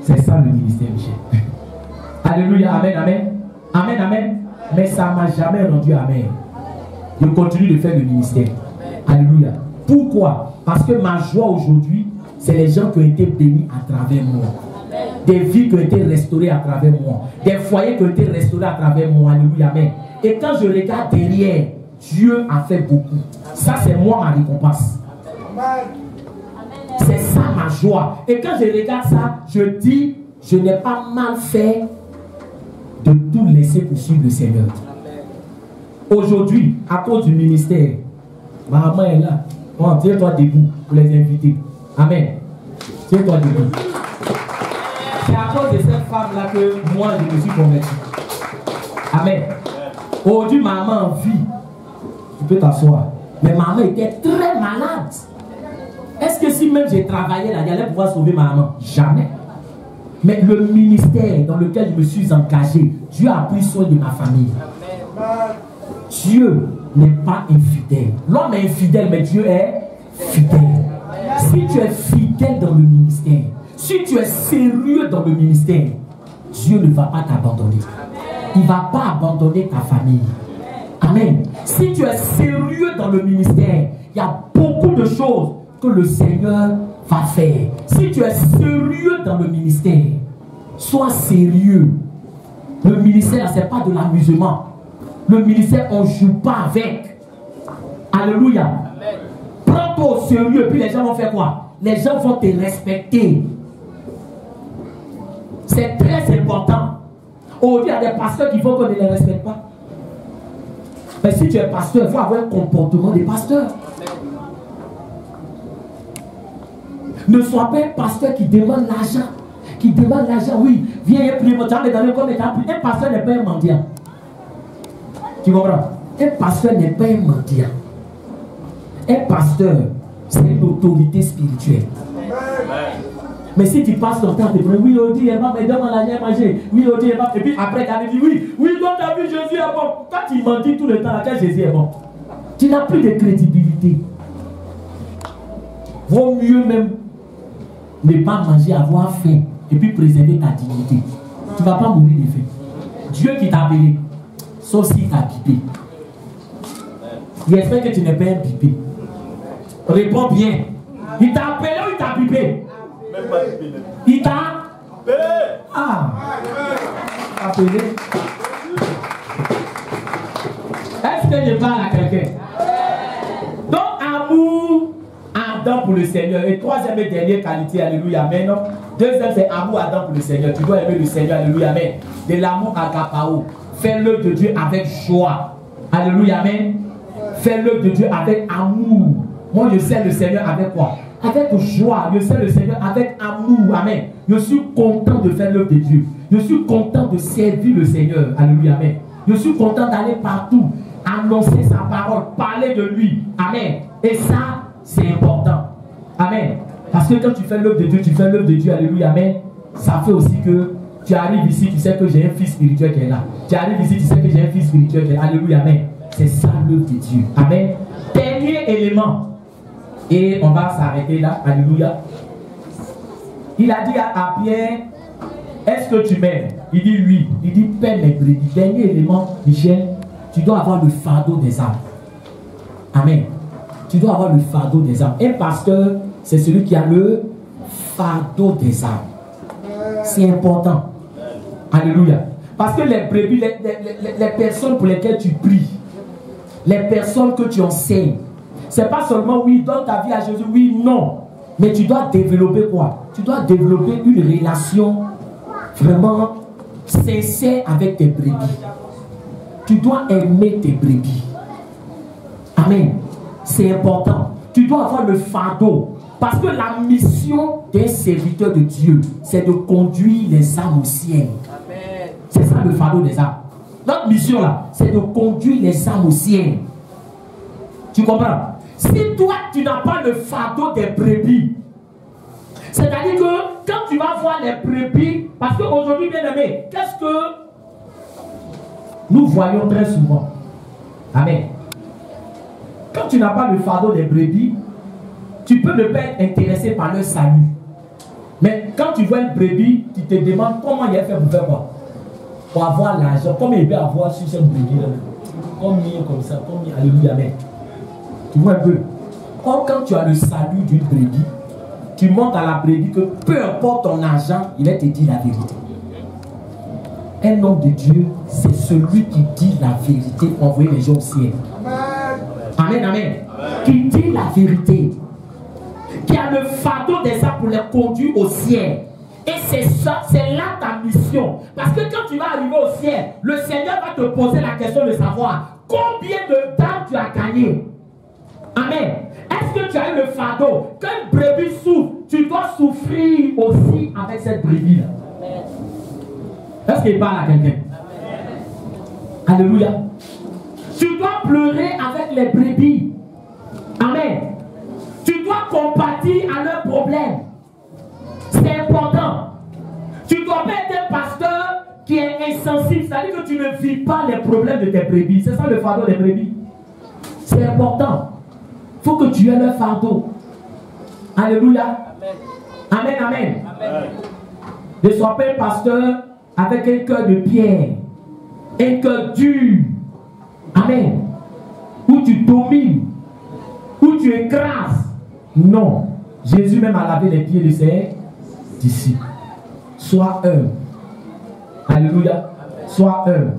S1: C'est ça le ministère, Michel. Alléluia, amen, amen. Amen, amen. Mais ça ne m'a jamais rendu amen. Je continue de faire le ministère. Alléluia. Pourquoi? Parce que ma joie aujourd'hui, c'est les gens qui ont été bénis à travers moi. Des vies qui ont été restaurées à travers moi. Des foyers qui ont été restaurés à travers moi. Alléluia, amen. Et quand je regarde derrière, Dieu a fait beaucoup. Ça, c'est moi ma récompense. C'est ça ma joie. Et quand je regarde ça, je dis, je n'ai pas mal fait de tout laisser pour suivre le Seigneur. Aujourd'hui, à cause du ministère, ma maman est là. Bon, tiens-toi debout pour les inviter. Amen. Tiens-toi debout. C'est à cause de cette femme-là que moi, je me suis converti. Amen. Aujourd'hui, maman vit. Tu peux t'asseoir. Mais maman était très malade. Est-ce que si même j'ai travaillé là, j'allais pouvoir sauver ma maman? Jamais. Mais le ministère dans lequel je me suis engagé, Dieu a pris soin de ma famille. Dieu n'est pas infidèle. L'homme est infidèle, mais Dieu est fidèle. Si tu es fidèle dans le ministère, si tu es sérieux dans le ministère, Dieu ne va pas t'abandonner. Il ne va pas abandonner ta famille. Amen. Si tu es sérieux dans le ministère, il y a beaucoup de choses que le Seigneur va faire. Si tu es sérieux dans le ministère, sois sérieux. Le ministère, ce n'est pas de l'amusement. Le ministère, on ne joue pas avec. Alléluia. Prends-toi au sérieux, puis les gens vont faire quoi? Les gens vont te respecter. C'est très important. Aujourd'hui, il y a des pasteurs qui font qu'on ne les respecte pas. Mais si tu es pasteur, il faut avoir un comportement de pasteur. Ne sois pas un pasteur qui demande l'argent. Qui demande l'argent, oui. Viens prier, tu as dans le corps, un pasteur n'est pas un mendiant. Tu comprends? Un pasteur n'est pas un mendiant. Un pasteur, c'est une autorité spirituelle. Mais si tu passes ton temps, tu dis, oui, on dit, elle va me donner l'argent à manger. Oui, on dit, elle va. Et puis après, tu as dit, oui, donc tu as vu, Jésus est bon. Quand tu mendis tout le temps, quand Jésus est bon, tu n'as plus de crédibilité. Vaut mieux même ne pas manger, avoir faim, et puis préserver ta dignité. Tu ne vas pas mourir de faim. Dieu qui t'a appelé, sauf s'il t'a pipé. Il espère que tu n'es pas un pipé. Réponds bien. Il t'a appelé ou il t'a pipé? Il t'a appelé. Est-ce que je parle à quelqu'un? Donc, amour ardent pour le Seigneur. Et troisième et dernière qualité, alléluia, amen. Deuxième, c'est amour ardent pour le Seigneur. Tu dois aimer le Seigneur, alléluia, amen. De l'amour agapao. Fais l'œuvre de Dieu avec joie. Alléluia, amen. Fais l'œuvre de Dieu avec amour. Moi, je sais le Seigneur avec quoi? Avec joie. Je sais le Seigneur avec amour. Amen. Je suis content de faire l'œuvre de Dieu. Je suis content de servir le Seigneur. Alléluia, amen. Je suis content d'aller partout, annoncer sa parole, parler de lui. Amen. Et ça, c'est important. Amen. Parce que quand tu fais l'œuvre de Dieu, tu fais l'œuvre de Dieu. Alléluia, amen. Ça fait aussi que tu arrives ici, tu sais que j'ai un fils spirituel qui est là. Tu arrives ici, tu sais que j'ai un fils spirituel qui est là. Alléluia, amen. C'est ça l'œuvre de Dieu. Amen. Dernier élément. Et on va s'arrêter là. Alléluia. Il a dit à Pierre, est-ce que tu m'aimes? Il dit oui. Il dit, paie mes brebis. Dernier élément, Michel, tu dois avoir le fardeau des âmes. Amen. Tu dois avoir le fardeau des âmes. Un pasteur, c'est celui qui a le fardeau des âmes. C'est important. Alléluia. Parce que les brebis, les personnes pour lesquelles tu pries, les personnes que tu enseignes, c'est pas seulement oui, donne ta vie à Jésus, oui, non. Mais tu dois développer quoi? Tu dois développer une relation vraiment sincère avec tes brebis. Tu dois aimer tes brebis. Amen. C'est important. Tu dois avoir le fardeau. Parce que la mission d'un serviteur de Dieu, c'est de conduire les âmes au ciel. C'est ça le fardeau des âmes. Notre mission là, c'est de conduire les âmes au ciel. Tu comprends? Si toi, tu n'as pas le fardeau des brebis, c'est-à-dire que quand tu vas voir les brebis, parce qu'aujourd'hui, bien aimé, qu'est-ce que nous voyons très souvent? Amen. Quand tu n'as pas le fardeau des brebis, tu peux ne pas être intéressé par leur salut. Mais quand tu vois une brebis, tu te demandes comment il a fait pour faire quoi? Pour avoir l'argent. Comment il peut avoir sur cette brebis-là? Combien comme ça? Combien? Alléluia, amen. Tu vois un peu. Or, quand tu as le salut d'une brebis, tu montres à la brebis que peu importe ton argent, il va te dire la vérité. Un homme de Dieu, c'est celui qui dit la vérité pour envoyer les gens au ciel. Amen, amen. Qui dit la vérité. Qui a le fardeau des âmes pour les conduire au ciel. Et c'est ça, c'est là ta mission. Parce que quand tu vas arriver au ciel, le Seigneur va te poser la question de savoir combien de temps tu as gagné. Amen. Est-ce que tu as eu le fardeau? Quand une brebis souffre, tu dois souffrir aussi avec cette brebis-là. Est-ce qu'il parle à quelqu'un? Alléluia. Tu dois pleurer avec les brebis. Amen. Tu dois compatir à leurs problèmes. C'est important. Tu ne dois pas être un pasteur qui est insensible. C'est-à-dire que tu ne vis pas les problèmes de tes brebis. C'est ça le fardeau des brebis. C'est important. Il faut que tu aies le fardeau. Alléluia. Amen, amen. Amen. Ne sois pas un pasteur avec un cœur de pierre. Un cœur dur. Amen. Où tu domines. Où tu écrases. Non. Jésus même a lavé les pieds de ses disciples. Sois humble. Alléluia. Sois humble.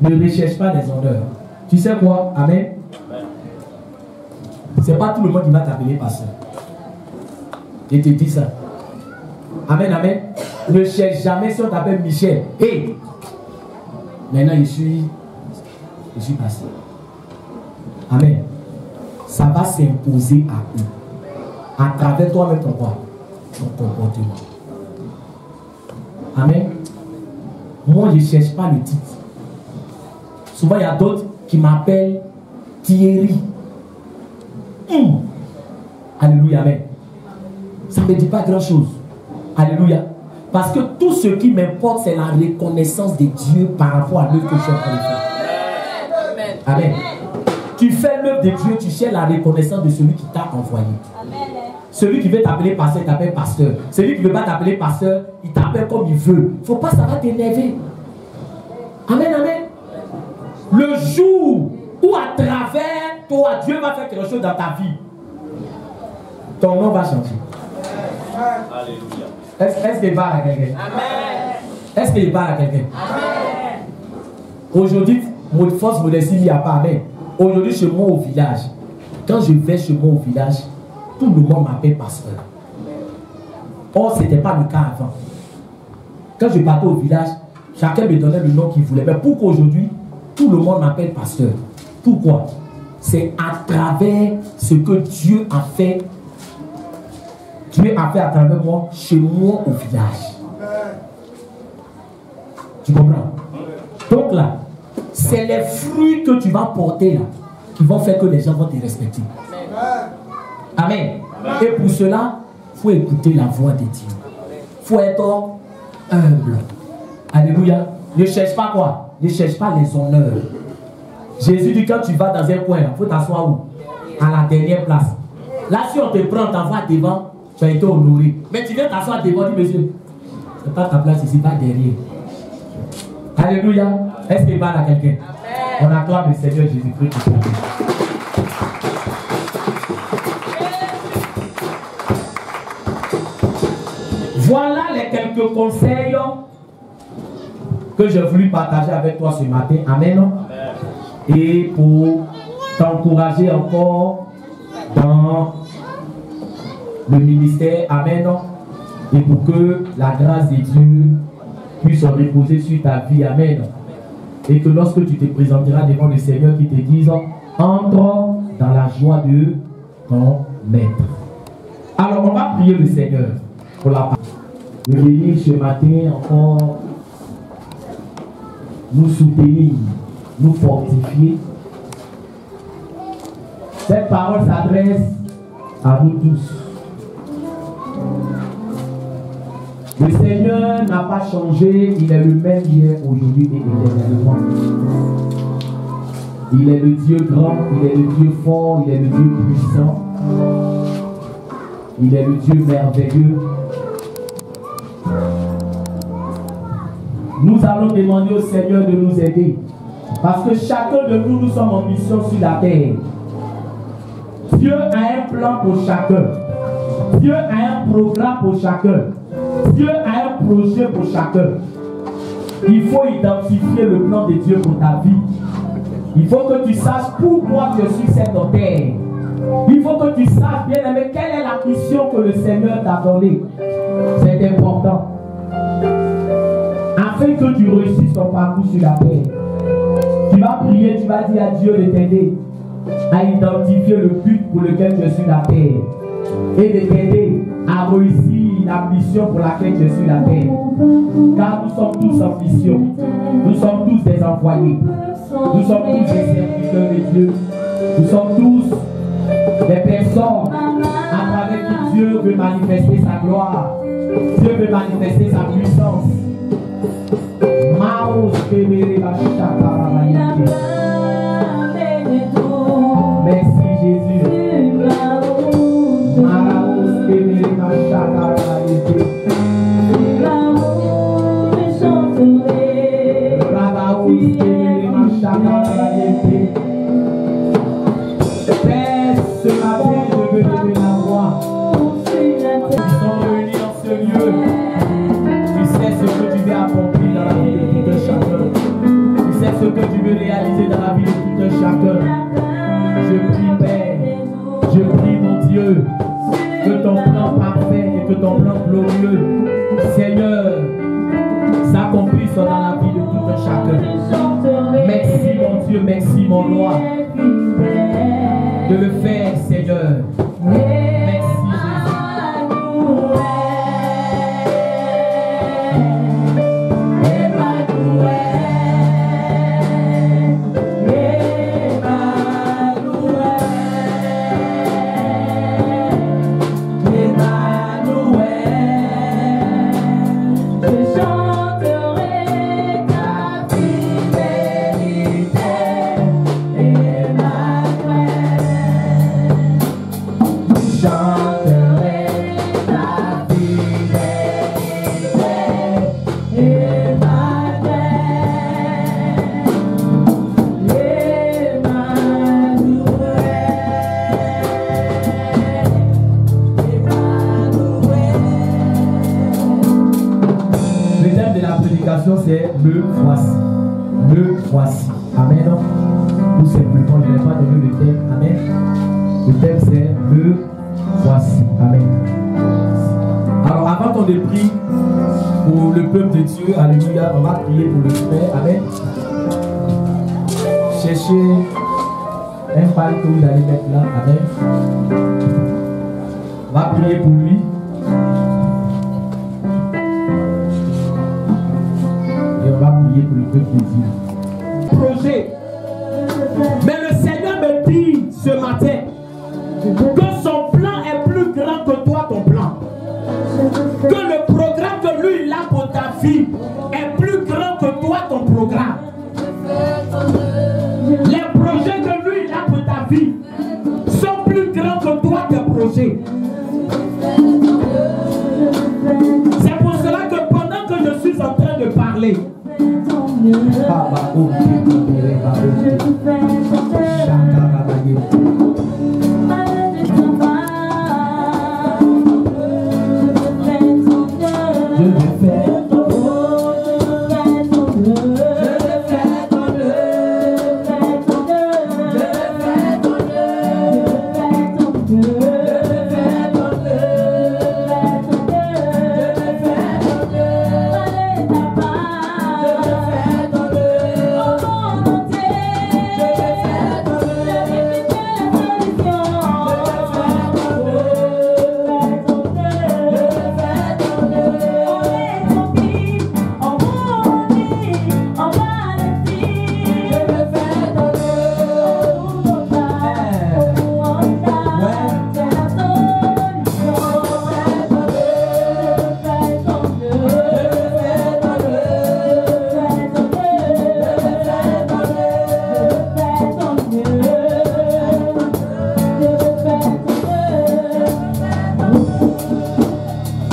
S1: Ne recherche pas les honneurs. Tu sais quoi? Amen. C'est pas tout le monde qui va t'appeler pasteur. Je te dis ça. Amen, amen. Ne cherche jamais si on t'appelle Michel. Et maintenant je suis pasteur. Amen. Ça va s'imposer à eux. À travers toi-même ton comportement. Amen. Moi, je ne cherche pas le titre. Souvent, il y a d'autres qui m'appellent Thierry. Alléluia, amen. Ça ne me dit pas grand-chose. Alléluia. Parce que tout ce qui m'importe, c'est la reconnaissance de Dieu par rapport à l'œuvre que je suis en train de faire. Amen. Tu fais l'œuvre de Dieu, tu cherches la reconnaissance de celui qui t'a envoyé. Amen. Celui qui veut t'appeler pasteur, il t'appelle pasteur. Celui qui ne veut pas t'appeler pasteur, il t'appelle comme il veut. Il ne faut pas, ça va t'énerver. Amen, amen. Le jour où à travers toi, Dieu va faire quelque chose dans ta vie, ton nom va changer. Alléluia. Est-ce qu'il parle à quelqu'un? Amen. Est-ce qu'il parle à quelqu'un? Amen. Aujourd'hui, mon force modestie n'y a pas. Amen. Aujourd'hui, chez moi au village, quand je vais chez moi au village, tout le monde m'appelle pasteur. Or, ce n'était pas le cas avant. Quand je partais au village, chacun me donnait le nom qu'il voulait. Mais pourquoi aujourd'hui, tout le monde m'appelle pasteur? Pourquoi? C'est à travers ce que Dieu a fait. Dieu a fait à travers moi, chez moi au village. Tu comprends? Donc là, c'est les fruits que tu vas porter là qui vont faire que les gens vont te respecter. Amen. Et pour cela, il faut écouter la voix de Dieu. Il faut être humble. Alléluia. Ne cherche pas quoi? Ne cherche pas les honneurs. Jésus dit quand tu vas dans un coin, il faut t'asseoir où? À la dernière place. Là, si on te prend, on t'envoie devant, tu as été honoré. Mais tu viens t'asseoir devant, dis monsieur, c'est pas ta place ici, pas derrière. Alléluia. Est-ce qu'il parle à quelqu'un? On acclame le Seigneur Jésus-Christ pour ça. Voilà les quelques conseils que j'ai voulu partager avec toi ce matin. Amen. Et pour t'encourager encore dans le ministère. Amen. Et pour que la grâce de Dieu puisse se reposer sur ta vie. Amen. Et que lorsque tu te présenteras devant le Seigneur, qui te dise entre dans la joie de ton maître. Alors on va prier le Seigneur pour la parole. De venir ce matin encore nous soutenir, nous fortifier. Cette parole s'adresse à nous tous. Le Seigneur n'a pas changé, il est le même hier, aujourd'hui et éternellement. Il est le Dieu grand, il est le Dieu fort, il est le Dieu puissant. Il est le Dieu merveilleux. Nous allons demander au Seigneur de nous aider. Parce que chacun de nous, nous sommes en mission sur la terre. Dieu a un plan pour chacun. Dieu a un programme pour chacun. Dieu a un projet pour chacun. Il faut identifier le plan de Dieu pour ta vie. Il faut que tu saches pourquoi tu es sur cette terre. Il faut que tu saches, bien aimé, quelle est la mission que le Seigneur t'a donnée. C'est important. Afin que tu réussisses ton parcours sur la terre. Tu vas prier, tu vas dire à Dieu de t'aider à identifier le but pour lequel tu es sur la terre. Et de t'aider à réussir la mission pour laquelle tu es sur la terre. Car nous sommes tous en mission. Nous sommes tous des envoyés. Nous sommes tous des serviteurs de Dieu. Nous sommes tous des personnes à travers qui Dieu veut manifester sa gloire. Dieu veut manifester sa puissance. Merci Jésus. Père, ce matin, je veux lever la voix. Ils sont réunis dans ce lieu. Tu sais ce que tu veux accomplir dans la vie de tout un chacun. Tu sais ce que tu veux réaliser dans la vie de tout un chacun. Je prie, Père, je prie, mon Dieu, que ton plan parfait et que ton plan glorieux, Seigneur, soit dans la vie de tout un chacun. Merci mon Dieu, merci mon roi de le faire, Seigneur. Merci c'est le voici. Le voici. Amen. Tout simplement, je n'ai pas donné le thème. Amen. Le thème c'est le voici. Amen. Alors avant qu'on ne prie pour le peuple de Dieu, alléluia, on va prier pour le frère. Amen. Cherchez un pal que vous allez mettre là. Amen. On va prier pour lui. On va prier pour le peuple de Dieu. Projet. Mais le Seigneur me dit ce matin que son plan est plus grand que toi, ton plan. Que le programme que lui il a pour ta vie est plus grand que toi, ton programme. Les projets que lui il a pour ta vie sont plus grands que toi, tes projets. C'est pour cela que pendant que je suis en train de parler,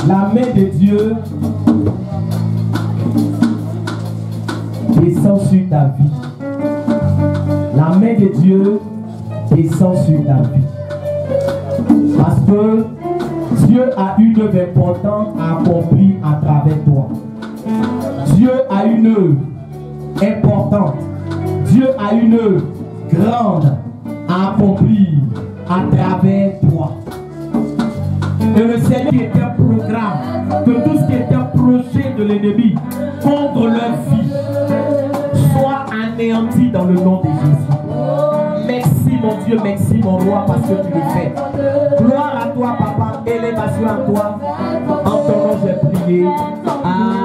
S1: la main de Dieu descend sur ta vie. La main de Dieu descend sur ta vie. Parce que Dieu a une œuvre importante à accomplir à travers toi. Dieu a une œuvre importante. Dieu a une œuvre grande à accomplir à travers toi. Et le Seigneur qui était un programme, que tout ce qui était un projet de l'ennemi contre leur vie soit anéanti dans le nom de Jésus. Merci mon Dieu, merci mon roi parce que tu le fais. Gloire à toi papa, élévation à toi. En ton nom j'ai prié. Amen.